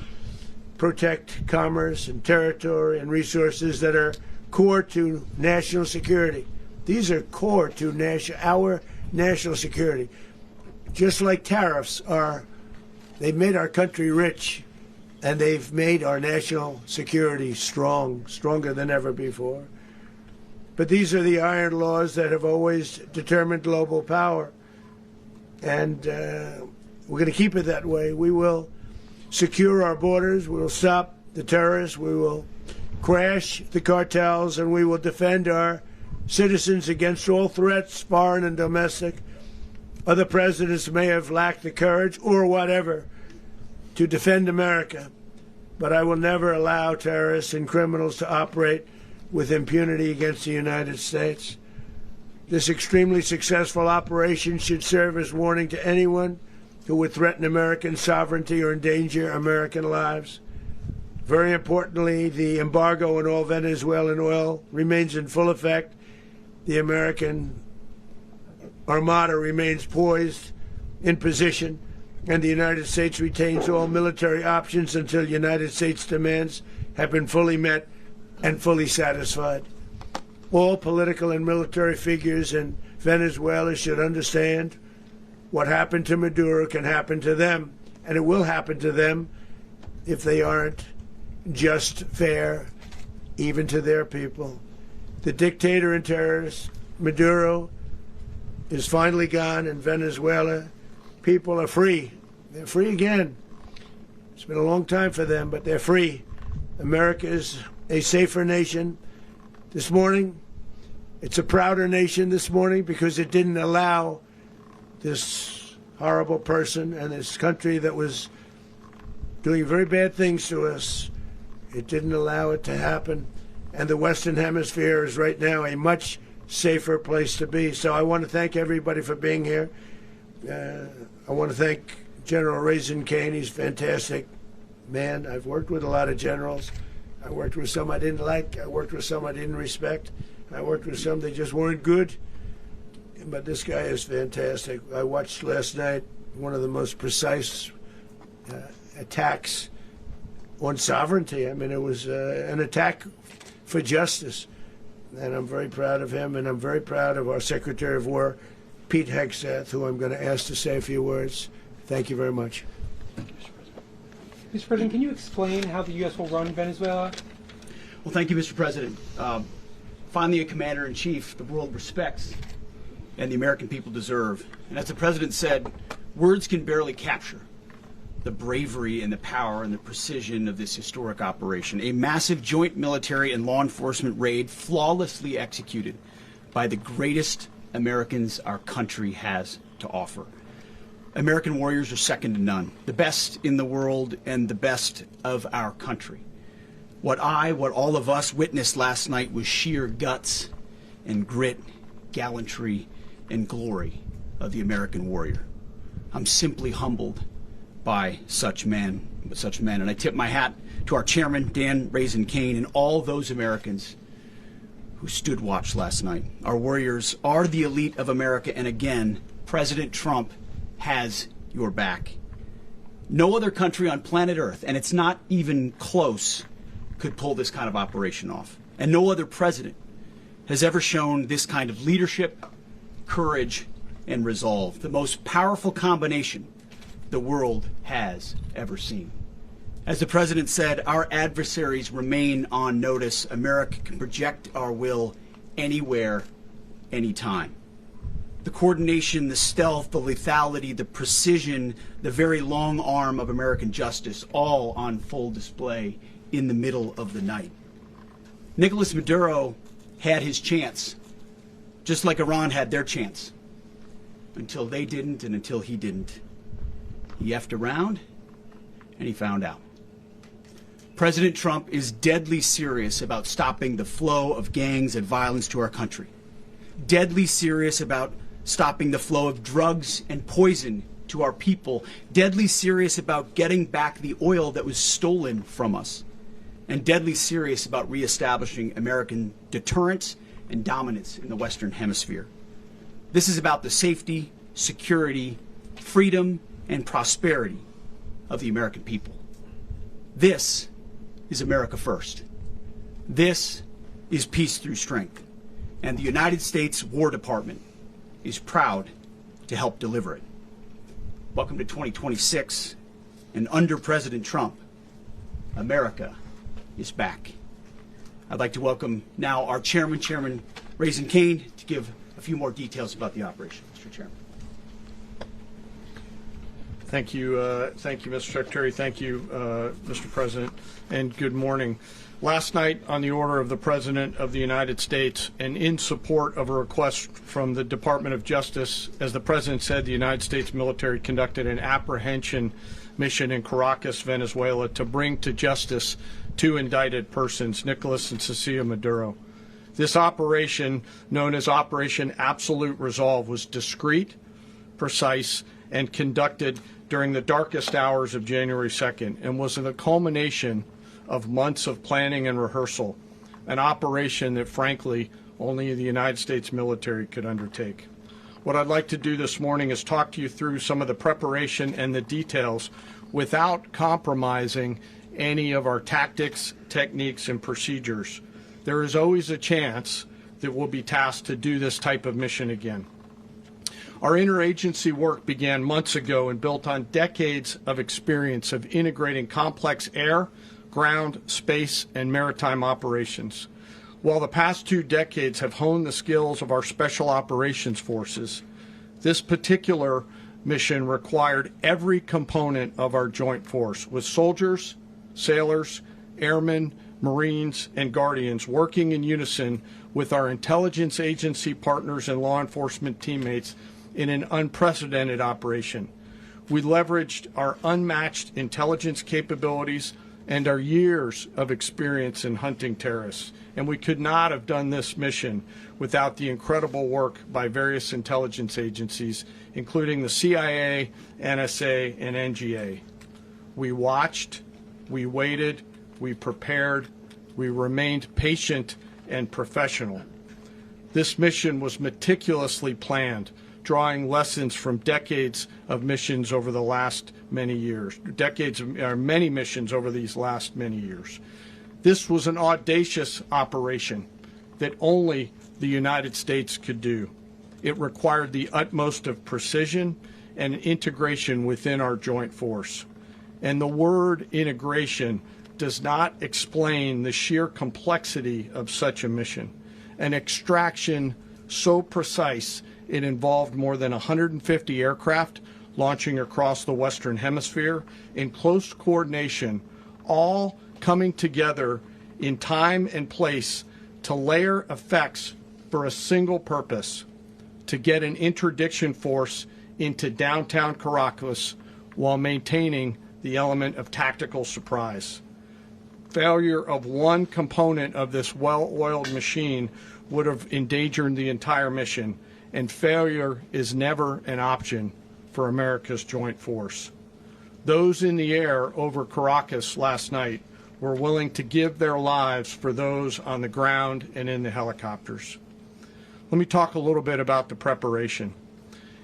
protect commerce and territory and resources that are core to national security. These are core to our national security. Just like tariffs are, they've made our country rich, and they've made our national security stronger than ever before. But these are the iron laws that have always determined global power. And we're going to keep it that way. We will secure our borders. We will stop the terrorists. We will crash the cartels, and we will defend our citizens against all threats, foreign and domestic. Other presidents may have lacked the courage or whatever to defend America, but I will never allow terrorists and criminals to operate with impunity against the United States. This extremely successful operation should serve as warning to anyone who would threaten American sovereignty or endanger American lives. Very importantly, the embargo on all Venezuelan oil remains in full effect. The American Armada remains poised in position, and the United States retains all military options until United States demands have been fully met and fully satisfied. All political and military figures in Venezuela should understand what happened to Maduro can happen to them, and it will happen to them if they aren't just fair, even to their people. The dictator and terrorist, Maduro, is finally gone in Venezuela. People are free. They're free again. It's been a long time for them, but they're free. America is a safer nation this morning. It's a prouder nation this morning because it didn't allow this horrible person and this country that was doing very bad things to us. It didn't allow it to happen. And the Western Hemisphere is right now a much safer place to be. So I want to thank everybody for being here. I want to thank General Raisin Kane. He's a fantastic man. I've worked with a lot of generals. I worked with some I didn't like. I worked with some I didn't respect. I worked with some that just weren't good. But this guy is fantastic. I watched last night one of the most precise attacks on sovereignty. I mean, it was an attack for justice. And I'm very proud of him, and I'm very proud of our Secretary of War, Pete Hegseth, who I'm going to ask to say a few words. Thank you very much. Mr. President, can you explain how the U.S. will run Venezuela? Well, thank you, Mr. President. Finally, a commander-in-chief the world respects and the American people deserve. And as the President said, words can barely capture the bravery and the power and the precision of this historic operation. A massive joint military and law enforcement raid flawlessly executed by the greatest Americans our country has to offer. American warriors are second to none, the best in the world and the best of our country. What all of us witnessed last night was sheer guts and grit, gallantry and glory of the American warrior. I'm simply humbled by such men, and I tip my hat to our chairman, Dan Raisin Kane, and all those Americans who stood watch last night. Our warriors are the elite of America, and again, President Trump has your back. No other country on planet Earth, and it's not even close, could pull this kind of operation off. And no other president has ever shown this kind of leadership, courage, and resolve. The most powerful combination the world has ever seen. As the President said, our adversaries remain on notice. America can project our will anywhere, anytime. The coordination, the stealth, the lethality, the precision, the very long arm of American justice, all on full display in the middle of the night. Nicolas Maduro had his chance, just like Iran had their chance, until they didn't and until he didn't. He effed around, and he found out. President Trump is deadly serious about stopping the flow of gangs and violence to our country. Deadly serious about stopping the flow of drugs and poison to our people. Deadly serious about getting back the oil that was stolen from us. And deadly serious about reestablishing American deterrence and dominance in the Western Hemisphere. This is about the safety, security, freedom, and prosperity of the American people. This is America first. This is peace through strength. And the United States War Department is proud to help deliver it. Welcome to 2026, and under President Trump, America is back. I'd like to welcome now our chairman, Chairman Raisin Kane, to give a few more details about the operation. Mr. Chairman. Thank you, Mr. Secretary. Thank you, Mr. President, and good morning. Last night, on the order of the President of the United States and in support of a request from the Department of Justice, as the President said, the United States military conducted an apprehension mission in Caracas, Venezuela, to bring to justice two indicted persons, Nicolas and Cecilia Maduro. This operation, known as Operation Absolute Resolve, was discreet, precise, and conducted during the darkest hours of January 2nd and was the culmination of months of planning and rehearsal, an operation that, frankly, only the United States military could undertake. What I'd like to do this morning is talk to you through some of the preparation and the details without compromising any of our tactics, techniques, and procedures. There is always a chance that we'll be tasked to do this type of mission again. Our interagency work began months ago and built on decades of experience of integrating complex air, ground, space, and maritime operations. While the past 2 decades have honed the skills of our special operations forces, this particular mission required every component of our joint force, with soldiers, sailors, airmen, Marines, and Guardians working in unison with our intelligence agency partners and law enforcement teammates in an unprecedented operation. We leveraged our unmatched intelligence capabilities and our years of experience in hunting terrorists, and we could not have done this mission without the incredible work by various intelligence agencies, including the CIA, NSA, and NGA. We watched, we waited, we prepared, we remained patient and professional. This mission was meticulously planned, drawing lessons from decades of missions over the last many years, many missions over these last many years. This was an audacious operation that only the United States could do. It required the utmost of precision and integration within our joint force. And the word integration does not explain the sheer complexity of such a mission. An extraction so precise it involved more than 150 aircraft launching across the Western Hemisphere in close coordination, all coming together in time and place to layer effects for a single purpose: to get an interdiction force into downtown Caracas while maintaining the element of tactical surprise. Failure of one component of this well-oiled machine would have endangered the entire mission, and failure is never an option for America's joint force. Those in the air over Caracas last night were willing to give their lives for those on the ground and in the helicopters. Let me talk a little bit about the preparation.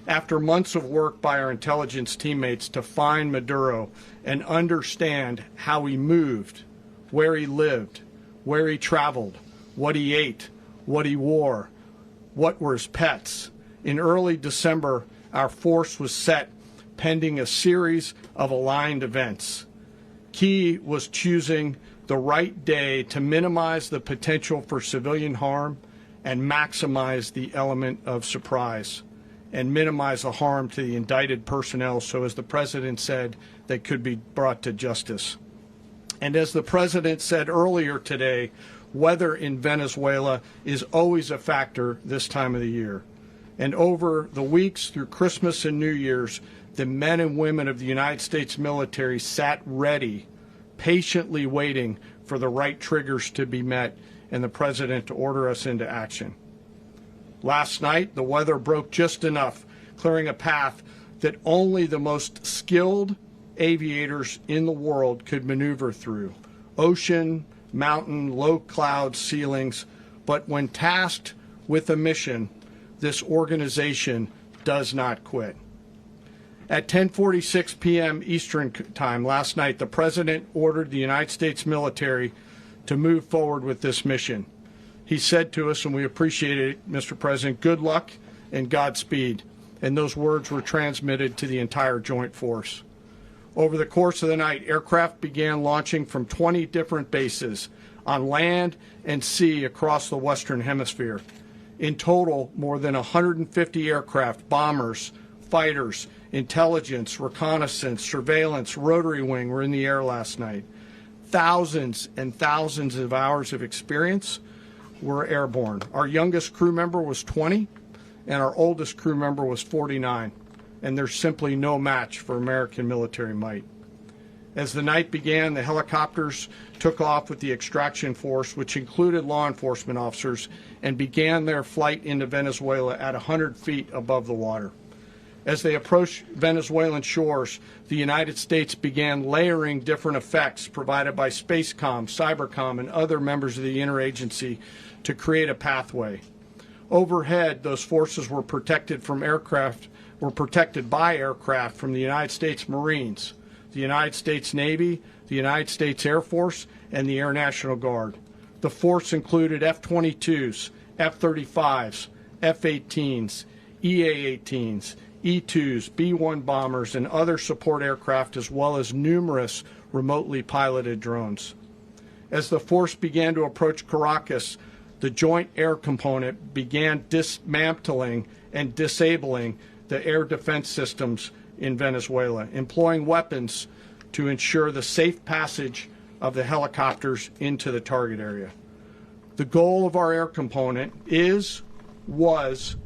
After months of work by our intelligence teammates to find Maduro and understand how he moved, where he lived, where he traveled, what he ate, what he wore, what were his pets, in early December, our force was set pending a series of aligned events. Key was choosing the right day to minimize the potential for civilian harm and maximize the element of surprise, and minimize the harm to the indicted personnel so, as the President said, they could be brought to justice. And as the President said earlier today, weather in Venezuela is always a factor this time of the year. And over the weeks through Christmas and New Year's, the men and women of the United States military sat ready, patiently waiting for the right triggers to be met and the President to order us into action. Last night, the weather broke just enough, clearing a path that only the most skilled aviators in the world could maneuver through. Ocean, mountain, low cloud ceilings, but when tasked with a mission, this organization does not quit. At 10:46 p.m. Eastern Time last night, the President ordered the United States military to move forward with this mission. He said to us, and we appreciate it, Mr. President, good luck and Godspeed. And those words were transmitted to the entire joint force. Over the course of the night, aircraft began launching from 20 different bases on land and sea across the Western Hemisphere. In total, more than 150 aircraft, bombers, fighters, intelligence, reconnaissance, surveillance, rotary wing were in the air last night. Thousands and thousands of hours of experience were airborne. Our youngest crew member was 20, and our oldest crew member was 49. And there's simply no match for American military might. As the night began, the helicopters took off with the extraction force, which included law enforcement officers, and began their flight into Venezuela at 100 feet above the water. As they approached Venezuelan shores, the United States began layering different effects provided by Spacecom, Cybercom, and other members of the interagency to create a pathway. Overhead, those forces were protected by aircraft from the United States Marines, the United States Navy, the United States Air Force, and the Air National Guard. The force included F-22s, F-35s, F-18s, EA-18s, E-2s, B-1 bombers, and other support aircraft, as well as numerous remotely piloted drones. As the force began to approach Caracas, the Joint Air Component began dismantling and disabling the air defense systems in Venezuela, employing weapons to ensure the safe passage of the helicopters into the target area. The goal of our air component is, was,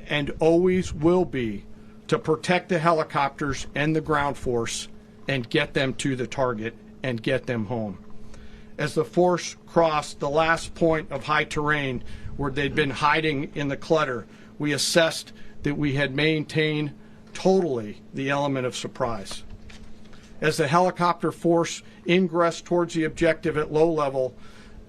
and always will be to protect the helicopters and the ground force and get them to the target and get them home. As the force crossed the last point of high terrain where they'd been hiding in the clutter, we assessed that we had maintained totally the element of surprise. As the helicopter force ingressed towards the objective at low level,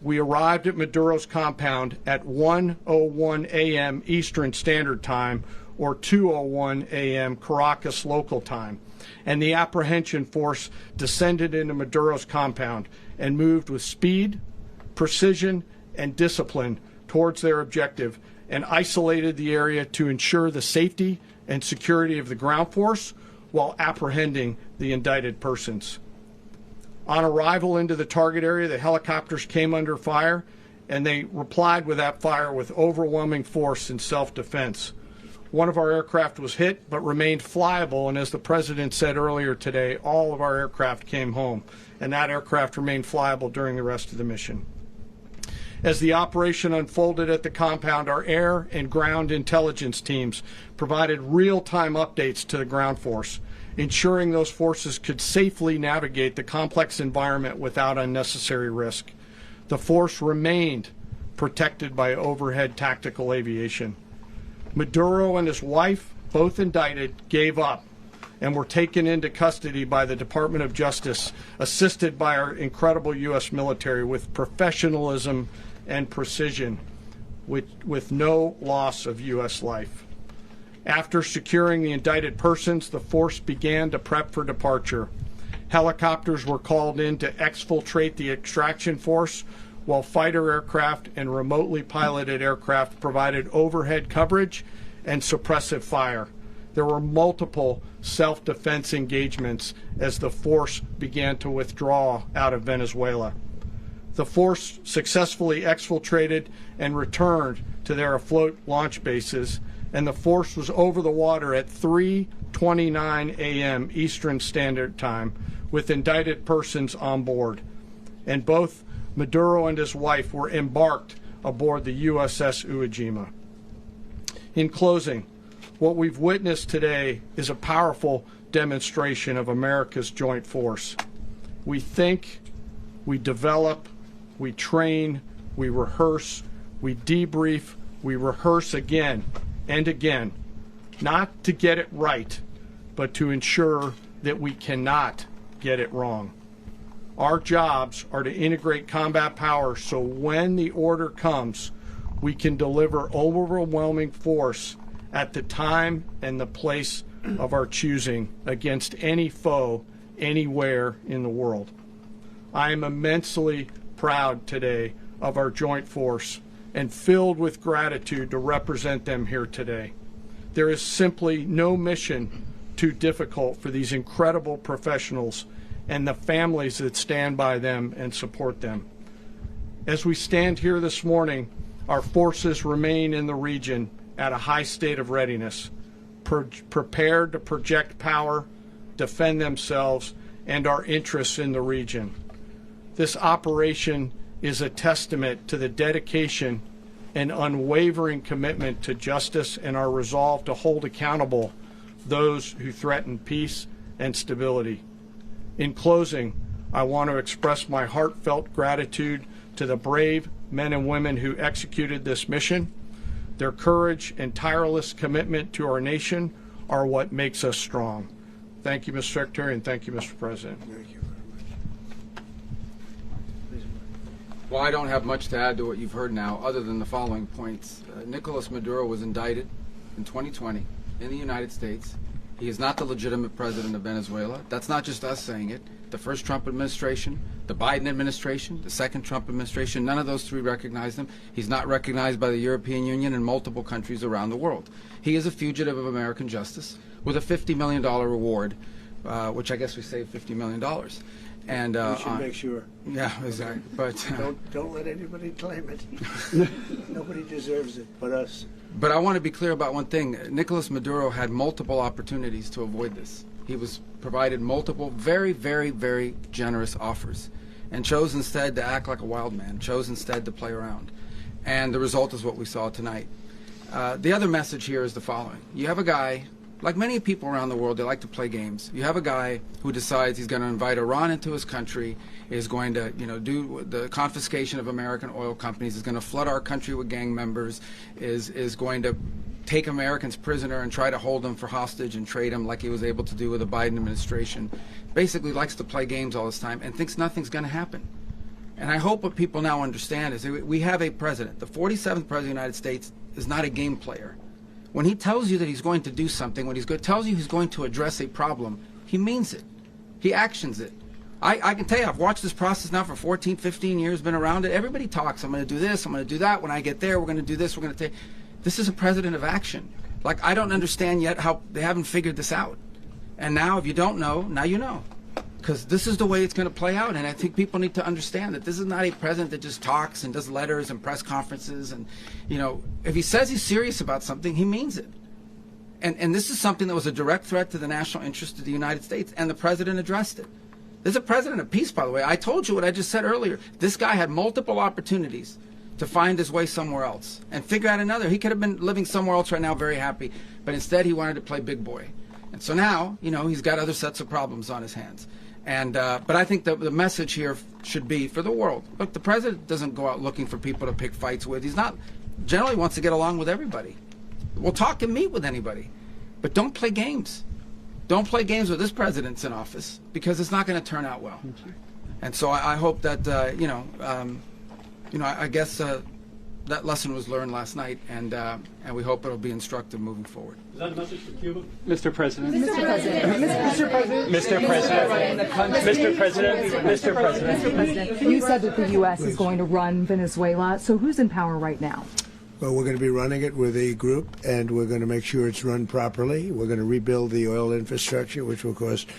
we arrived at Maduro's compound at 1:01 a.m. Eastern Standard Time, or 2:01 a.m. Caracas local time, and the apprehension force descended into Maduro's compound and moved with speed, precision, and discipline towards their objective, and isolated the area to ensure the safety and security of the ground force while apprehending the indicted persons. On arrival into the target area, the helicopters came under fire, and they replied with that fire with overwhelming force in self-defense. One of our aircraft was hit but remained flyable, and as the President said earlier today, all of our aircraft came home, and that aircraft remained flyable during the rest of the mission. As the operation unfolded at the compound, our air and ground intelligence teams provided real-time updates to the ground force, ensuring those forces could safely navigate the complex environment without unnecessary risk. The force remained protected by overhead tactical aviation. Maduro and his wife, both indicted, gave up and were taken into custody by the Department of Justice, assisted by our incredible U.S. military with professionalism and precision, with no loss of U.S. life. After securing the indicted persons, the force began to prep for departure. Helicopters were called in to exfiltrate the extraction force, while fighter aircraft and remotely piloted aircraft provided overhead coverage and suppressive fire. There were multiple self-defense engagements as the force began to withdraw out of Venezuela. The force successfully exfiltrated and returned to their afloat launch bases, and the force was over the water at 3:29 a.m. Eastern Standard Time with indicted persons on board. And both Maduro and his wife were embarked aboard the USS Iwo Jima. In closing, what we've witnessed today is a powerful demonstration of America's joint force. We think, we develop, we train, we rehearse, we debrief, we rehearse again and again, not to get it right, but to ensure that we cannot get it wrong. Our jobs are to integrate combat power so when the order comes, we can deliver overwhelming force at the time and the place of our choosing against any foe anywhere in the world. I am immensely proud today of our joint force and filled with gratitude to represent them here today. There is simply no mission too difficult for these incredible professionals and the families that stand by them and support them. As we stand here this morning, our forces remain in the region at a high state of readiness, prepared to project power, defend themselves, and our interests in the region. This operation is a testament to the dedication and unwavering commitment to justice and our resolve to hold accountable those who threaten peace and stability. In closing, I want to express my heartfelt gratitude to the brave men and women who executed this mission. Their courage and tireless commitment to our nation are what makes us strong. Thank you, Mr. Secretary, and thank you, Mr. President. Thank you. Well, I don't have much to add to what you've heard now, other than the following points. Nicolas Maduro was indicted in 2020 in the United States. He is not the legitimate president of Venezuela. That's not just us saying it. The first Trump administration, the Biden administration, the second Trump administration, none of those three recognized him. He's not recognized by the European Union and multiple countries around the world. He is a fugitive of American justice with a $50 million reward, which I guess we saved $50 million. And we should make sure. Yeah, exactly. But don't let anybody claim it. Nobody deserves it but us. But I want to be clear about one thing. Nicolas Maduro had multiple opportunities to avoid this. He was provided multiple very, very, very generous offers and chose instead to act like a wild man, chose instead to play around. And the result is what we saw tonight. The other message here is the following. You have a guy, like many people around the world, they like to play games. You have a guy who decides he's going to invite Iran into his country, is going to, do the confiscation of American oil companies, is going to flood our country with gang members, is going to take Americans prisoner and try to hold them for hostage and trade them like he was able to do with the Biden administration. Basically likes to play games all this time and thinks nothing's going to happen. And I hope what people now understand is that we have a president. The 47th president of the United States is not a game player. When he tells you that he's going to do something, when tells you he's going to address a problem, he means it. He actions it. I can tell you, I've watched this process now for 14, 15 years, been around it. Everybody talks. I'm going to do this. I'm going to do that. When I get there, we're going to do this. We're going to take. This is a president of action. Like, I don't understand yet how they haven't figured this out. And now, if you don't know, now you know. Because this is the way it's going to play out. And I think people need to understand that this is not a president that just talks and does letters and press conferences. And, if he says he's serious about something, he means it. And this is something that was a direct threat to the national interest of the United States, and the president addressed it. There's a president of peace, by the way. I told you what I just said earlier. This guy had multiple opportunities to find his way somewhere else and figure out another. He could have been living somewhere else right now very happy, but instead he wanted to play big boy. And so now, he's got other sets of problems on his hands. And but I think the message here should be for the world. Look, the president doesn't go out looking for people to pick fights with. He's not generally wants to get along with everybody. We'll talk and meet with anybody, but don't play games. Don't play games with this president's in office, because it's not going to turn out well. And so I hope that I guess that lesson was learned last night, and we hope it'll be instructive moving forward. Is that a message for Cuba? Mr. President. Mr. President. Mr. President. Mr. President. Mr. President. Mr. President. You said that the U.S. is going to run Venezuela. So who's in power right now? Well, we're going to be running it with a group, and we're going to make sure it's run properly. We're going to rebuild the oil infrastructure, which will cost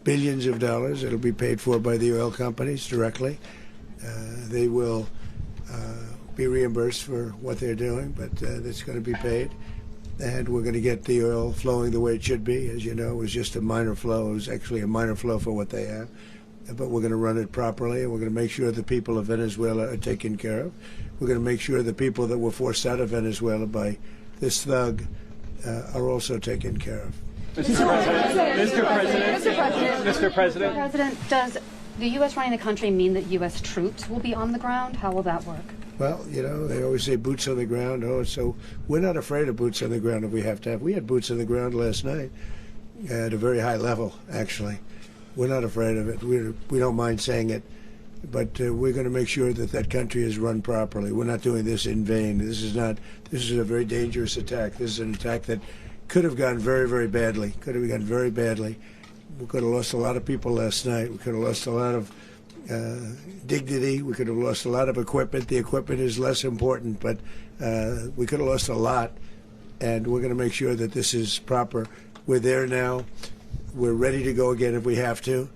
billions of dollars. It'll be paid for by the oil companies directly. They will be reimbursed for what they're doing, but it's going to be paid. And we're going to get the oil flowing the way it should be. As you know, it was just a minor flow. It was actually a minor flow for what they have. But we're going to run it properly, and we're going to make sure the people of Venezuela are taken care of. We're going to make sure the people that were forced out of Venezuela by this thug are also taken care of. Mr. President. Mr. President. Mr. President. Mr. President. Mr. President, does the U.S. running the country mean that U.S. troops will be on the ground? How will that work? Well, they always say boots on the ground. So we're not afraid of boots on the ground if we have to have. We had boots on the ground last night at a very high level, actually. We're not afraid of it. We don't mind saying it. But we're going to make sure that that country is run properly. We're not doing this in vain. This is a very dangerous attack. This is an attack that could have gone very, very badly. Could have gone very badly. We could have lost a lot of people last night. We could have lost a lot of dignity. We could have lost a lot of equipment. The equipment is less important, but we could have lost a lot. And we're going to make sure that this is proper. We're there now. We're ready to go again if we have to.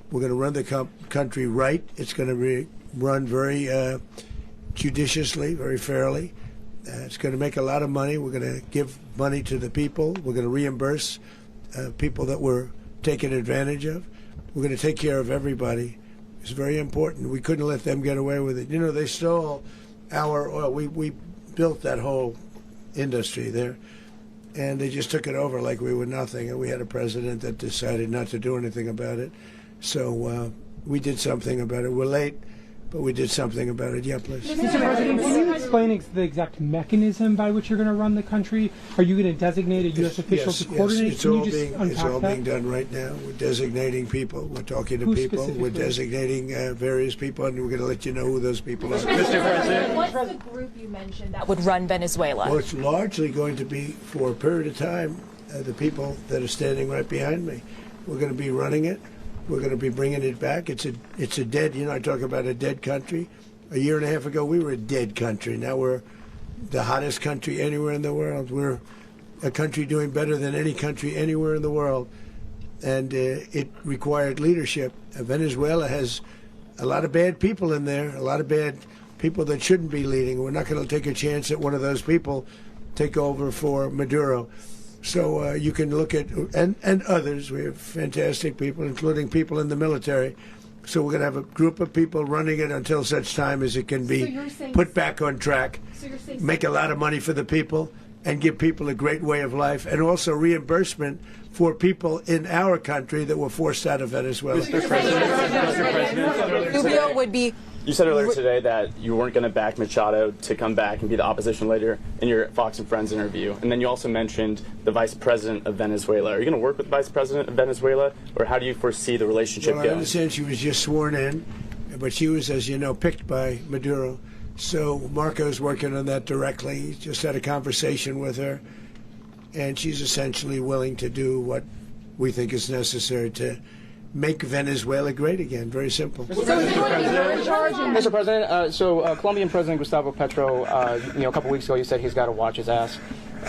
We're going to run the country right. It's going to be run very judiciously, very fairly. It's going to make a lot of money. We're going to give money to the people. We're going to reimburse people that were taken advantage of. We're going to take care of everybody. It's very important. We couldn't let them get away with it. They stole our oil. We built that whole industry there, and they just took it over like we were nothing. And we had a president that decided not to do anything about it. So we did something about it. We're late, but we did something about it. Yeah, please. Mr. President, can you explain the exact mechanism by which you're going to run the country? Are you going to designate a U.S. official to coordinate? It's all being done right now. We're designating people. We're talking to people. We're designating various people, and we're going to let you know who those people are. Mr. President. What's the group you mentioned that would run Venezuela? Well, it's largely going to be, for a period of time, the people that are standing right behind me. We're going to be running it. We're going to be bringing it back. It's a dead, I talk about a dead country. A year and a half ago, we were a dead country. Now we're the hottest country anywhere in the world. We're a country doing better than any country anywhere in the world. And it required leadership. Venezuela has a lot of bad people in there, a lot of bad people that shouldn't be leading. We're not going to take a chance that one of those people take over for Maduro. So you can look at, and others, we have fantastic people, including people in the military. So we're going to have a group of people running it until such time as it can be put back on track, make a lot of money for the people, and give people a great way of life, and also reimbursement for people in our country that were forced out of Venezuela. Mr. President, Rubio would be. You said earlier today that you weren't going to back Machado to come back and be the opposition leader in your Fox and Friends interview. And then you also mentioned the vice president of Venezuela. Are you going to work with the vice president of Venezuela, or how do you foresee the relationship Well, going? I understand she was just sworn in, but she was, as you know, picked by Maduro. So Marco's working on that directly. He just had a conversation with her, and she's essentially willing to do what we think is necessary to make Venezuela great again. Very simple. Mr. President, Colombian President Gustavo Petro, a couple weeks ago, he said he's got to watch his ass.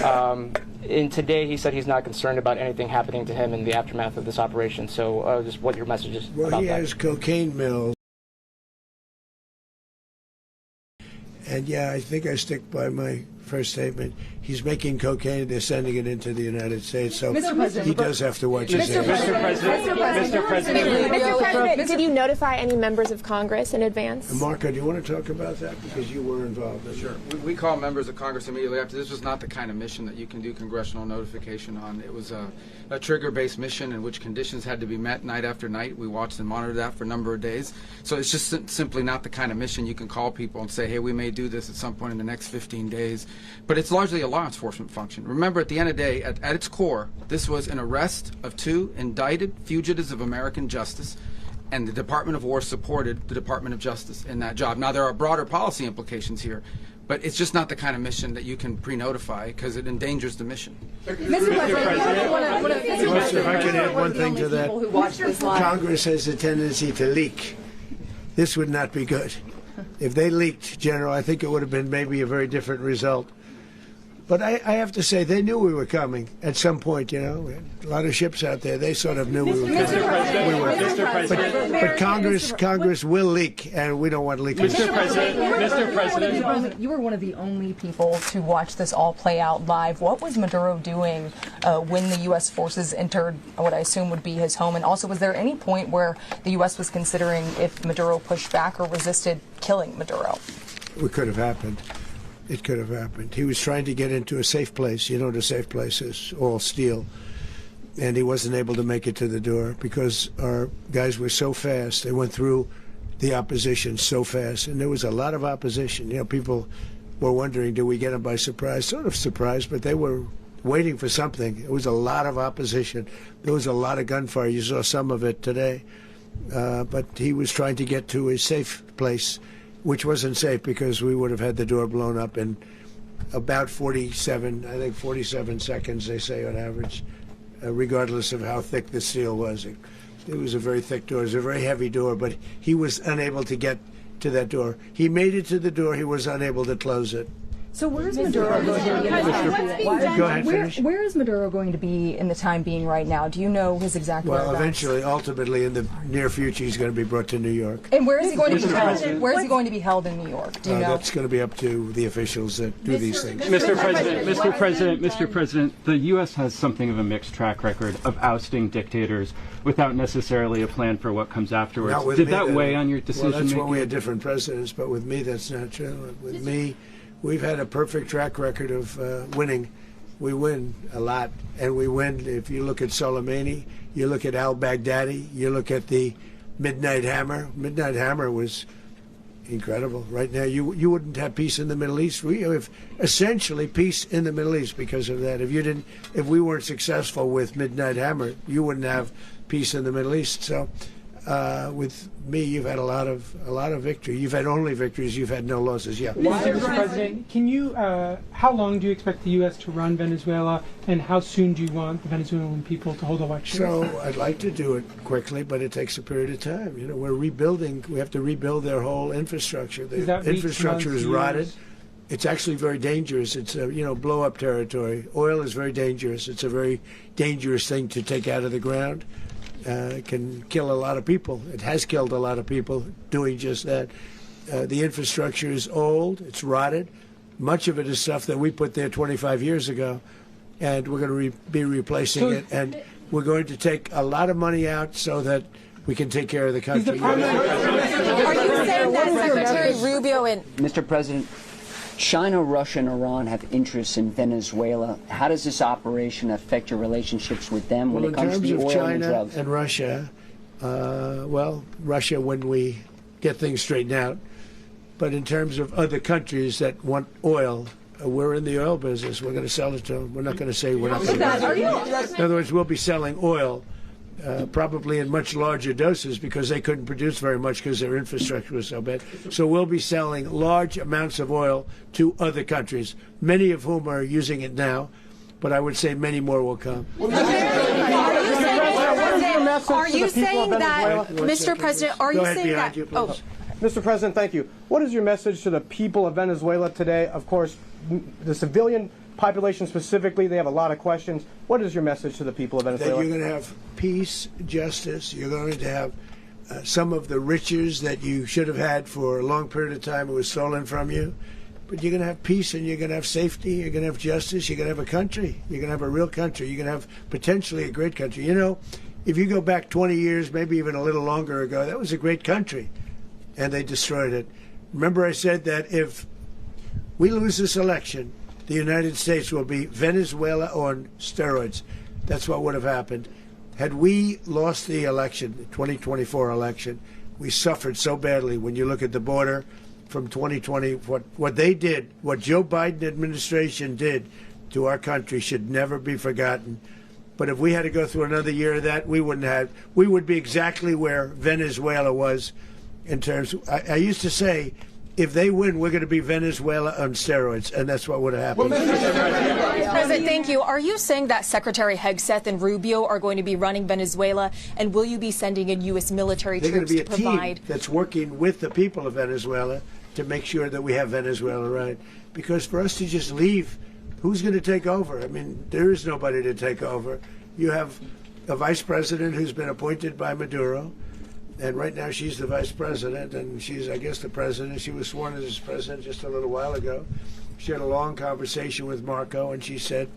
And today he said he's not concerned about anything happening to him in the aftermath of this operation. So just what your message is well, about he that. has cocaine mills. And yeah, I think I stick by my first statement. He's making cocaine. They're sending it into the United States. So he does have to watch his ass. Mr. President, did you notify any members of Congress in advance? Marco, do you want to talk about that? Because you were involved in it. Sure. We call members of Congress immediately after. This was not the kind of mission that you can do congressional notification on. It was a trigger-based mission in which conditions had to be met night after night. We watched and monitored that for a number of days. So it's just simply not the kind of mission you can call people and say, hey, we may do this at some point in the next 15 days. But it's largely a law enforcement function. Remember, at the end of the day, at its core, this was an arrest of 2 indicted fugitives of American justice, and the Department of War supported the Department of Justice in that job. Now, there are broader policy implications here, but it's just not the kind of mission that you can pre-notify because it endangers the mission. If I could add one thing to that, Congress has a tendency to leak. This would not be good. If they leaked, General, I think it would have been maybe a very different result. But I have to say, they knew we were coming at some point, We had a lot of ships out there. They sort of knew we were coming. But Congress will leak, and we don't want leakage. Mr. President, You were one of the only people to watch this all play out live. What was Maduro doing when the U.S. forces entered what I assume would be his home? And also, was there any point where the U.S. was considering if Maduro pushed back or resisted killing Maduro? It could have happened. It could have happened. He was trying to get into a safe place. The safe place is all steel. And he wasn't able to make it to the door because our guys were so fast. They went through the opposition so fast. And there was a lot of opposition. People were wondering, do we get them by surprise? Sort of surprised, but they were waiting for something. It was a lot of opposition. There was a lot of gunfire. You saw some of it today. But he was trying to get to a safe place, which wasn't safe because we would have had the door blown up in about 47 seconds, they say on average, regardless of how thick the steel was. It was a very thick door. It was a very heavy door, but he was unable to get to that door. He made it to the door. He was unable to close it. So where is Maduro going to be? Go ahead, finish. Where is Maduro going to be in the time being right now? Do you know his exact whereabouts? Well, eventually, ultimately, in the near future, he's going to be brought to New York. And where is he going to be held? Where is he going to be held in New York? Do you know? That's going to be up to the officials that do these things. Mr. President, the U.S. has something of a mixed track record of ousting dictators without necessarily a plan for what comes afterwards. Did that weigh on your decision making? Well, that's why we had making? different presidents, but with me, that's not true. With me, we've had a perfect track record of winning. We win a lot, and we win. If you look at Soleimani, you look at al-Baghdadi, you look at the Midnight Hammer. Midnight Hammer was incredible. Right now, you wouldn't have peace in the Middle East. We have essentially peace in the Middle East because of that. If we weren't successful with Midnight Hammer, you wouldn't have peace in the Middle East. So with me, you've had a lot of victory. You've had only victories. You've had no losses. Yeah. Mr. President, can you? How long do you expect the U.S. to run Venezuela, and how soon do you want the Venezuelan people to hold elections? So I'd like to do it quickly, but it takes a period of time. You know, we're rebuilding. We have to rebuild their whole infrastructure. The infrastructure is rotted. It's actually very dangerous. It's blow-up territory. Oil is very dangerous. It's a very dangerous thing to take out of the ground. It can kill a lot of people. It has killed a lot of people doing just that. The infrastructure is old. It's rotted. Much of it is stuff that we put there 25 years ago, and we're going to be replacing it. And we're going to take a lot of money out so that we can take care of the country. Are you saying that Secretary Rubio and Mr. President, China, Russia, and Iran have interests in Venezuela. How does this operation affect your relationships with them when it comes to the oil and drugs? In terms of China and Russia, Russia when we get things straightened out. But in terms of other countries that want oil, we're in the oil business. We're going to sell it to them. We're not going to say we're not going to. In other words, we'll be selling oil. Probably in much larger doses because they couldn't produce very much because their infrastructure was so bad. So we'll be selling large amounts of oil to other countries, many of whom are using it now, but I would say many more will come. Are you saying that, Mr. President, are you saying that? Mr. President, thank you. What is your message to the people of Venezuela today? Of course, the civilian population specifically, they have a lot of questions. What is your message to the people of Venezuela? That you're going to have peace, justice. You're going to have some of the riches that you should have had for a long period of time. It was stolen from you. But you're going to have peace and you're going to have safety. You're going to have justice. You're going to have a country. You're going to have a real country. You're going to have potentially a great country. You know, if you go back 20 years, maybe even a little longer ago, that was a great country. And they destroyed it. Remember I said that if we lose this election, the United States will be Venezuela on steroids. That's what would have happened. Had we lost the election, the 2024 election, we suffered so badly. When you look at the border from 2020, what they did, what Joe Biden administration did to our country should never be forgotten. But if we had to go through another year of that, we would be exactly where Venezuela was in terms of, I used to say, if they win, we're going to be Venezuela on steroids, and that's what would have happened. President, thank you. Are you saying that Secretary Hegseth and Rubio are going to be running Venezuela, and will you be sending in U.S. military troops to provide? They're going to be a team that's working with the people of Venezuela to make sure that we have Venezuela right. Because for us to just leave, who's going to take over? I mean, there is nobody to take over. You have a vice president who's been appointed by Maduro. And right now she's the vice president, and she's, I guess, the president. She was sworn as president just a little while ago. She had a long conversation with Marco, and she said,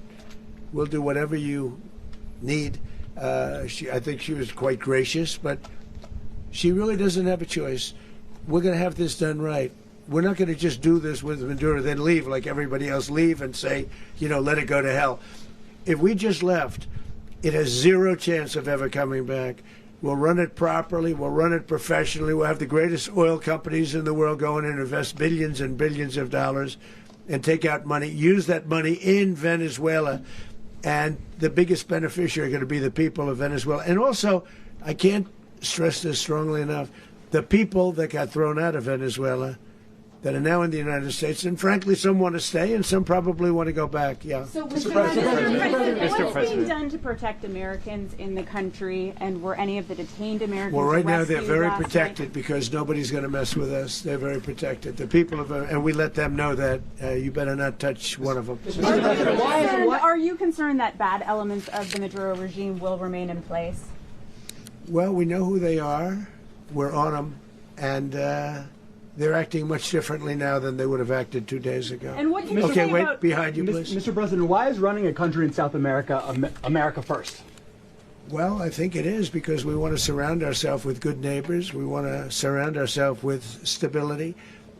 we'll do whatever you need. I think she was quite gracious, but she really doesn't have a choice. We're going to have this done right. We're not going to just do this with Maduro, then leave like everybody else, leave and say, let it go to hell. If we just left, it has zero chance of ever coming back. We'll run it properly. We'll run it professionally. We'll have the greatest oil companies in the world go in and invest billions and billions of dollars and take out money, use that money in Venezuela. And the biggest beneficiary are going to be the people of Venezuela. And also, I can't stress this strongly enough, the people that got thrown out of Venezuela that are now in the United States, and frankly, some want to stay, and some probably want to go back. Yeah. So, Mr. President, what is being done to protect Americans in the country, and were any of the detained Americans Well, right now they're very last protected night? Because nobody's going to mess with us. They're very protected. The people of, and we let them know that you better not touch one of them. Are you concerned that bad elements of the Maduro regime will remain in place? Well, we know who they are. We're on them, and they're acting much differently now than they would have acted 2 days ago. And what can you say wait, about behind you, please. Mr. President, why is running a country in South America America first? Well, I think it is because we want to surround ourselves with good neighbors. We want to surround ourselves with stability.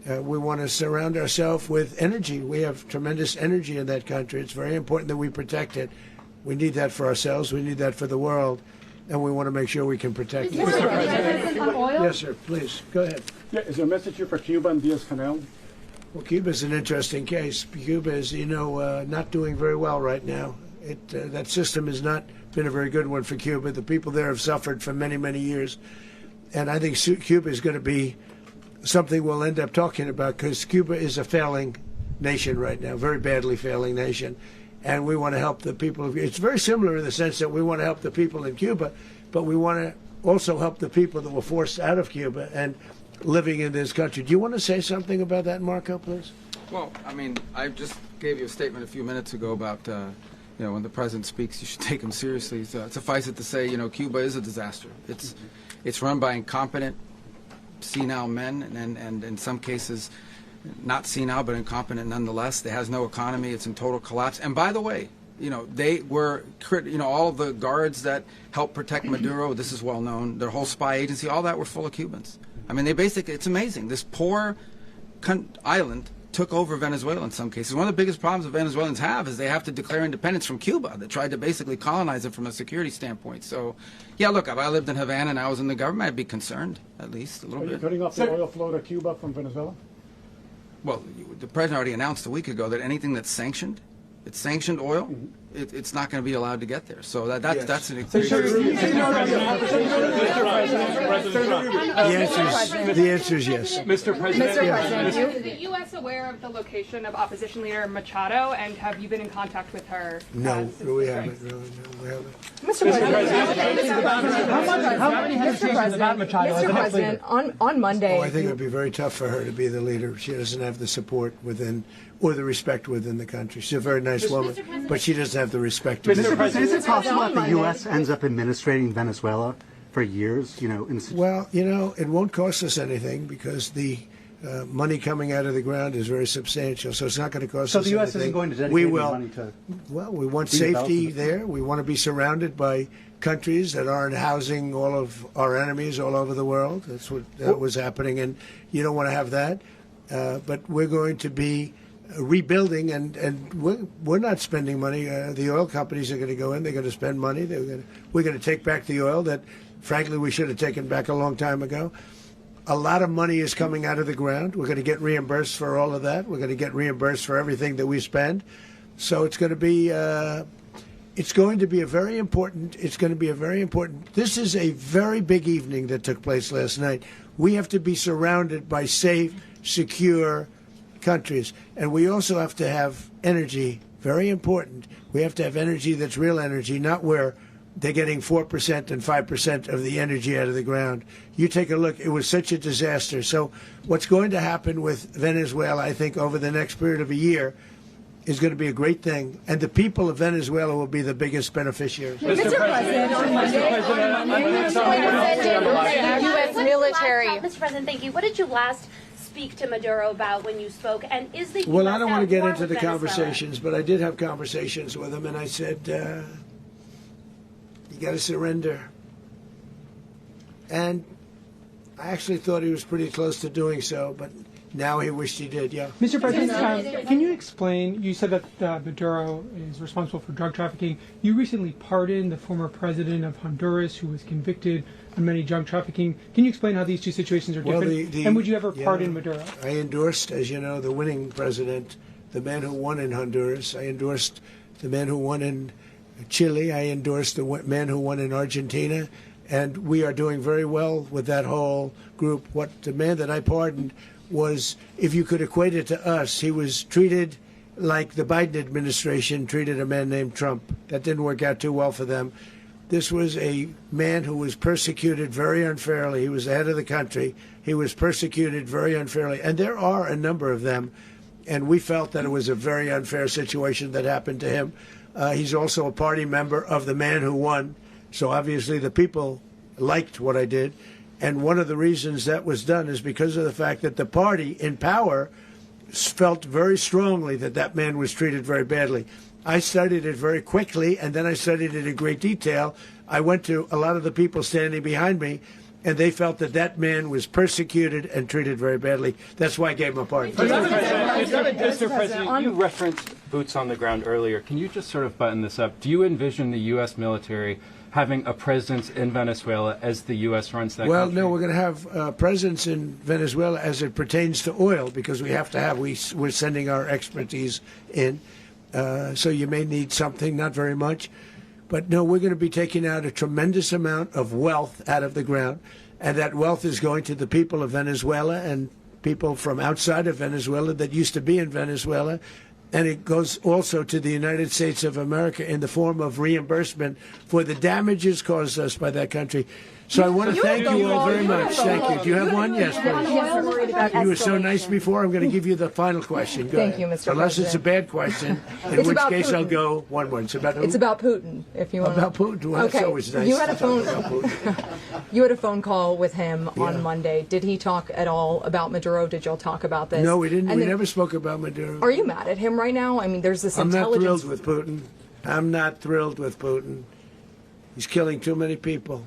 We want to surround ourselves with energy. We have tremendous energy in that country. It's very important that we protect it. We need that for ourselves. We need that for the world. And we want to make sure we can protect it. Yes, sir. Please, go ahead. Yeah, is there a message here for Cuba and Diaz-Canel? Well, Cuba's an interesting case. Cuba is, not doing very well right now. That system has not been a very good one for Cuba. The people there have suffered for many, many years. And I think Cuba is going to be something we'll end up talking about, because Cuba is a failing nation right now, very badly failing nation. And we want to help the people. It's very similar in the sense that we want to help the people in Cuba, but we want to also help the people that were forced out of Cuba and living in this country. Do you want to say something about that, Marco, please? Well, I mean, I just gave you a statement a few minutes ago about, when the president speaks, you should take him seriously. So suffice it to say, Cuba is a disaster. It's run by incompetent, senile men, and in some cases, not senile, but incompetent nonetheless. It has no economy. It's in total collapse. And by the way, they were, all of the guards that helped protect Maduro, this is well known, their whole spy agency, all that were full of Cubans. I mean, it's amazing. This poor island took over Venezuela in some cases. One of the biggest problems that Venezuelans have is they have to declare independence from Cuba, that tried to basically colonize it from a security standpoint. So, yeah, look, if I lived in Havana and I was in the government, I'd be concerned, at least a little bit. Are you cutting off the oil flow to Cuba from Venezuela? Well, the president already announced a week ago that anything that's sanctioned, it's sanctioned oil, it's not going to be allowed to get there. So that's an The answer is yes. Mr. President, is the U.S. aware of the location of opposition leader Machado, and have you been in contact with her? No, we haven't. Mr. President, on Monday. I think it would be very tough for her to be the leader. She doesn't have the support within, or the respect within the country. She's a very nice woman, but she doesn't have the respect. Mr. President, is it possible that the U.S. ends up administrating Venezuela for years? Well, it won't cost us anything, because the money coming out of the ground is very substantial, so it's not going to cost us anything. So the U.S. isn't going to dedicate any money to... Well, we want safety there. We want to be surrounded by countries that aren't housing all of our enemies all over the world. That's what was happening, and you don't want to have that. But we're going to be rebuilding, and we're not spending money. The oil companies are going to go in. They're going to spend money. We're going to take back the oil that, frankly, we should have taken back a long time ago. A lot of money is coming out of the ground. We're going to get reimbursed for all of that. We're going to get reimbursed for everything that we spend. So it's going to be a very important. This is a very big evening that took place last night. We have to be surrounded by safe, secure countries, and we also have to have energy. Very important. We have to have energy that's real energy, not where they're getting 4% and 5% of the energy out of the ground. You take a look. It was such a disaster. So what's going to happen with Venezuela, I think, over the next period of a year is going to be a great thing. And the people of Venezuela will be the biggest beneficiaries. Mr. President, on U.S. military. Mr. President, thank you. What did you last speak to Maduro about when you spoke? And is the Well, I don't want to get into the conversations, but I did have conversations with him, and I said, you got to surrender. And I actually thought he was pretty close to doing so, but now he wished he did, yeah. Mr. President, can you explain, you said that Maduro is responsible for drug trafficking. You recently pardoned the former president of Honduras who was convicted on many drug trafficking. Can you explain how these two situations are different? And would you ever pardon Maduro? I endorsed, as you know, the winning president, the man who won in Honduras. I endorsed the man who won in Chile. I endorsed the man who won in Argentina. And we are doing very well with that whole group. What the man that I pardoned was, if you could equate it to us, he was treated like the Biden administration treated a man named Trump. That didn't work out too well for them. This was a man who was persecuted very unfairly. He was the head of the country. He was persecuted very unfairly. And there are a number of them. And we felt that it was a very unfair situation that happened to him. He's also a party member of the man who won. So obviously the people liked what I did. And one of the reasons that was done is because of the fact that the party in power felt very strongly that that man was treated very badly. I studied it very quickly, and then I studied it in great detail. I went to a lot of the people standing behind me, and they felt that that man was persecuted and treated very badly. That's why I gave him a pardon. Mr. President, you referenced boots on the ground earlier. Can you just sort of button this up? Do you envision the U.S. military having a presence in Venezuela as the U.S. runs that country? No, we're going to have a presence in Venezuela as it pertains to oil, because we have to have, we're sending our expertise in. So you may need something, not very much. But no, we're going to be taking out a tremendous amount of wealth out of the ground. and that wealth is going to the people of Venezuela and people from outside of Venezuela that used to be in Venezuela. And it goes also to the United States of America in the form of reimbursement for the damages caused us by that country. So I want to thank you all very much. Thank you. Do you have one? Yes, please. You were so nice before. I'm going to give you the final question. Go Thank ahead. you, Mr. Unless it's a President. bad question, in It's which about case I'll Putin. go one word. It's about who? It's about Putin, if you want. About Putin. Well, okay. that's always nice You had a to talk phone. about Putin. You had a phone call with him Yeah. on Monday. Did he talk at all about Maduro? Did y'all talk about this? No, we didn't. And We then- never spoke about Maduro. Are you mad at him right now? I mean, there's this I'm not intelligence. thrilled with Putin. I'm not thrilled with Putin. He's killing too many people.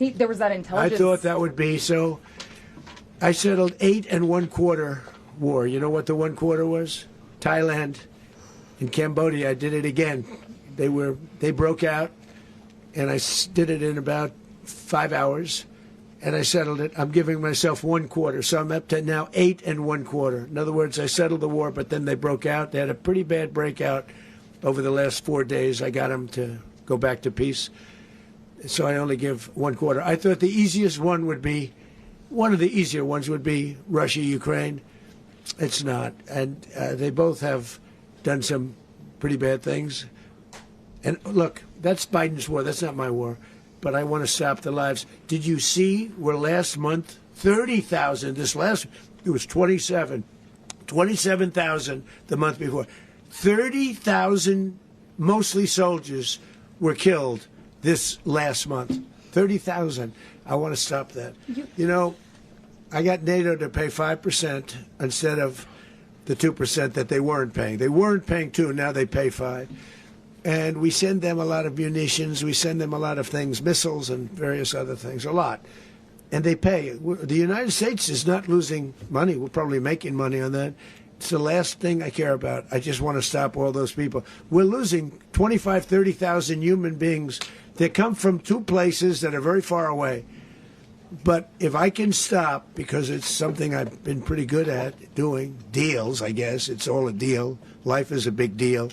There was that I intelligence. thought that would be so. I settled 8 1/4 war. You know what the 1/4 was? Thailand and Cambodia. I did it again. They broke out, and I did it in about 5 hours, and I settled it. I'm giving myself 1/4, so I'm up to now 8 1/4. In other words, I settled the war, but then they broke out. They had a pretty bad breakout over the last 4 days. I got them to go back to peace. So I only give 1/4. I thought the easiest one would be, one of the easier ones would be Russia, Ukraine. It's not. And they both have done some pretty bad things. And look, that's Biden's war. That's not my war. But I want to stop the lives. Did you see where last month, 30,000, it was 27,000 the month before. 30,000, mostly soldiers, were killed this last month. 30,000. I want to stop that. You know, I got NATO to pay 5% instead of the 2% that they weren't paying. They weren't paying 2, now they pay 5. And we send them a lot of munitions, we send them a lot of things, missiles and various other things, a lot. And they pay. The United States is not losing money. We're probably making money on that. It's the last thing I care about. I just want to stop all those people. We're losing 25, 30,000 human beings that come from 2 places that are very far away. But if I can stop, because it's something I've been pretty good at doing, deals, I guess. It's all a deal. Life is a big deal.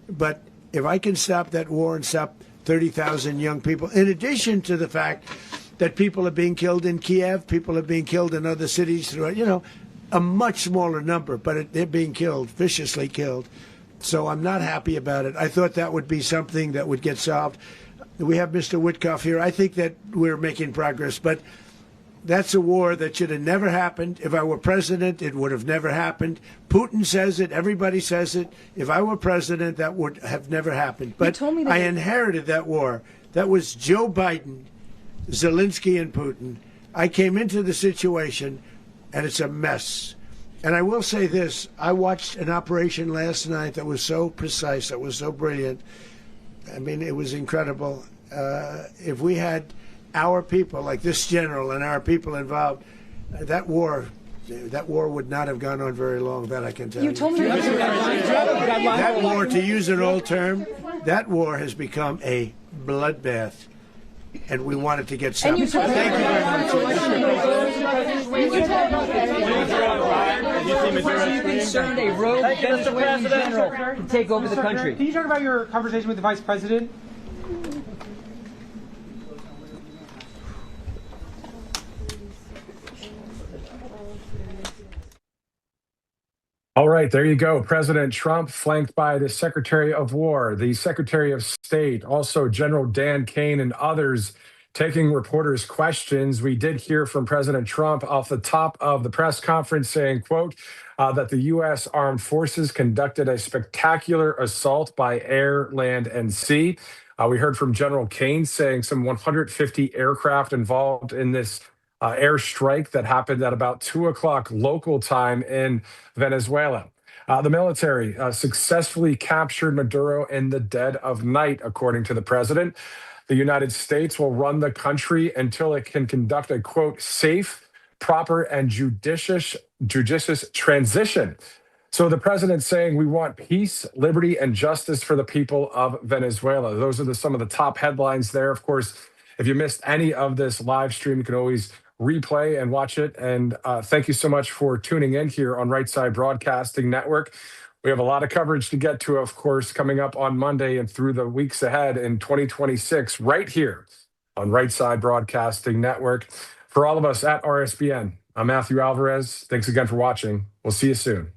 But if I can stop that war and stop 30,000 young people, in addition to the fact that people are being killed in Kiev, people are being killed in other cities throughout, you know, a much smaller number, but they're being killed, viciously killed. So I'm not happy about it. I thought that would be something that would get solved. We have Mr. Witkoff here. I think that we're making progress, but that's a war that should have never happened. If I were president, it would have never happened. Putin says it. Everybody says it. If I were president, that would have never happened. But I inherited that war. That was Joe Biden, Zelensky, and Putin. I came into the situation, and it's a mess. And I will say this. I watched an operation last night that was so precise, that was so brilliant. I mean, it was incredible. If we had our people, like this general, and our people involved, that war would not have gone on very long. That I can tell you. You told me that war, to use an old term, that war has become a bloodbath, and we want it to get stopped. Thank you very much. Are you concerned a rogue Venezuelan general can take over the country? Can you talk about your conversation with the vice president? All right, there you go. President Trump flanked by the Secretary of War, the Secretary of State, also General Dan Kane and others taking reporters' questions. We did hear from President Trump off the top of the press conference saying, quote, that the U.S. Armed Forces conducted a spectacular assault by air, land, and sea. We heard from General Kane saying some 150 aircraft involved in this airstrike that happened at about 2 o'clock local time in Venezuela. The military successfully captured Maduro in the dead of night, according to the president. The United States will run the country until it can conduct a, quote, safe, proper, and judicious transition. So the president's saying we want peace, liberty, and justice for the people of Venezuela. Those are some of the top headlines there. Of course, if you missed any of this live stream, you can always replay and watch it. And thank you so much for tuning in here on Right Side Broadcasting Network. We have a lot of coverage to get to, of course, coming up on Monday and through the weeks ahead in 2026, right here on Right Side Broadcasting Network. For all of us at RSBN, I'm Matthew Alvarez. Thanks again for watching. We'll see you soon.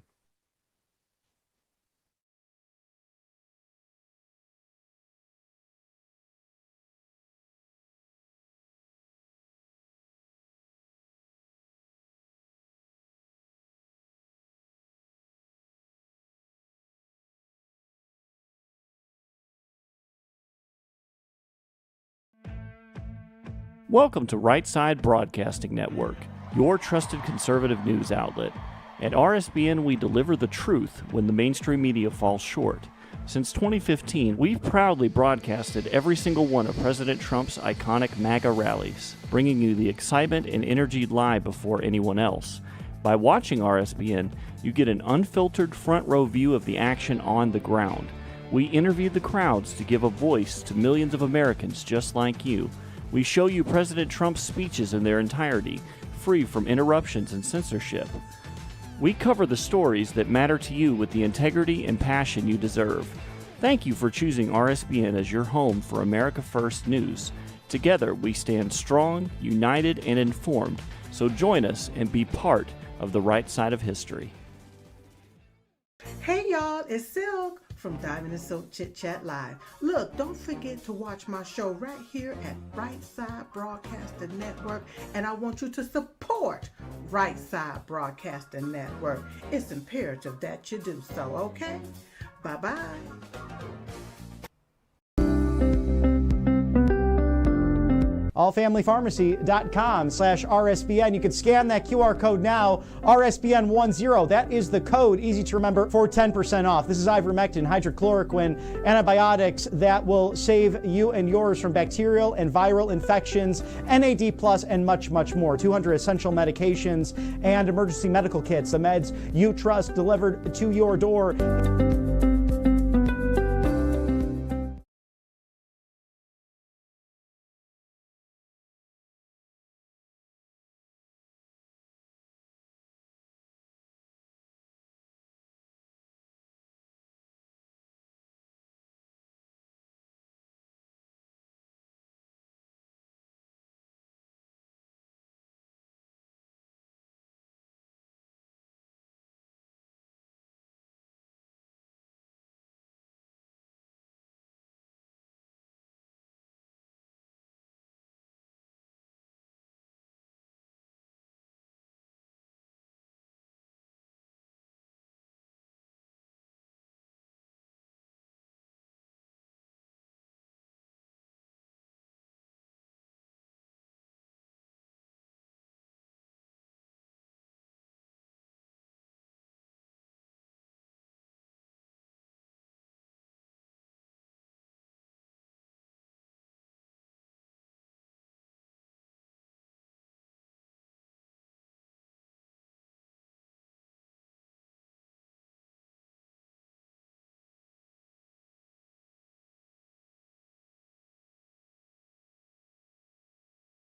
Welcome to Right Side Broadcasting Network, your trusted conservative news outlet. At RSBN, we deliver the truth when the mainstream media falls short. Since 2015, we've proudly broadcasted every single one of President Trump's iconic MAGA rallies, bringing you the excitement and energy live before anyone else. By watching RSBN, you get an unfiltered front row view of the action on the ground. We interview the crowds to give a voice to millions of Americans just like you. We show you President Trump's speeches in their entirety, free from interruptions and censorship. We cover the stories that matter to you with the integrity and passion you deserve. Thank you for choosing RSBN as your home for America First News. Together, we stand strong, united, and informed. So join us and be part of the right side of history. Hey y'all, it's Silk from Diamond and Silk Chit Chat Live. Look, don't forget to watch my show right here at Right Side Broadcasting Network, and I want you to support Right Side Broadcasting Network. It's imperative that you do so, okay? Bye-bye. allfamilypharmacy.com/RSBN. You can scan that QR code now, RSBN10. That is the code, easy to remember, for 10% off. This is ivermectin, hydrochloroquine, antibiotics that will save you and yours from bacterial and viral infections, NAD+, and much, much more. 200 essential medications and emergency medical kits, the meds you trust delivered to your door.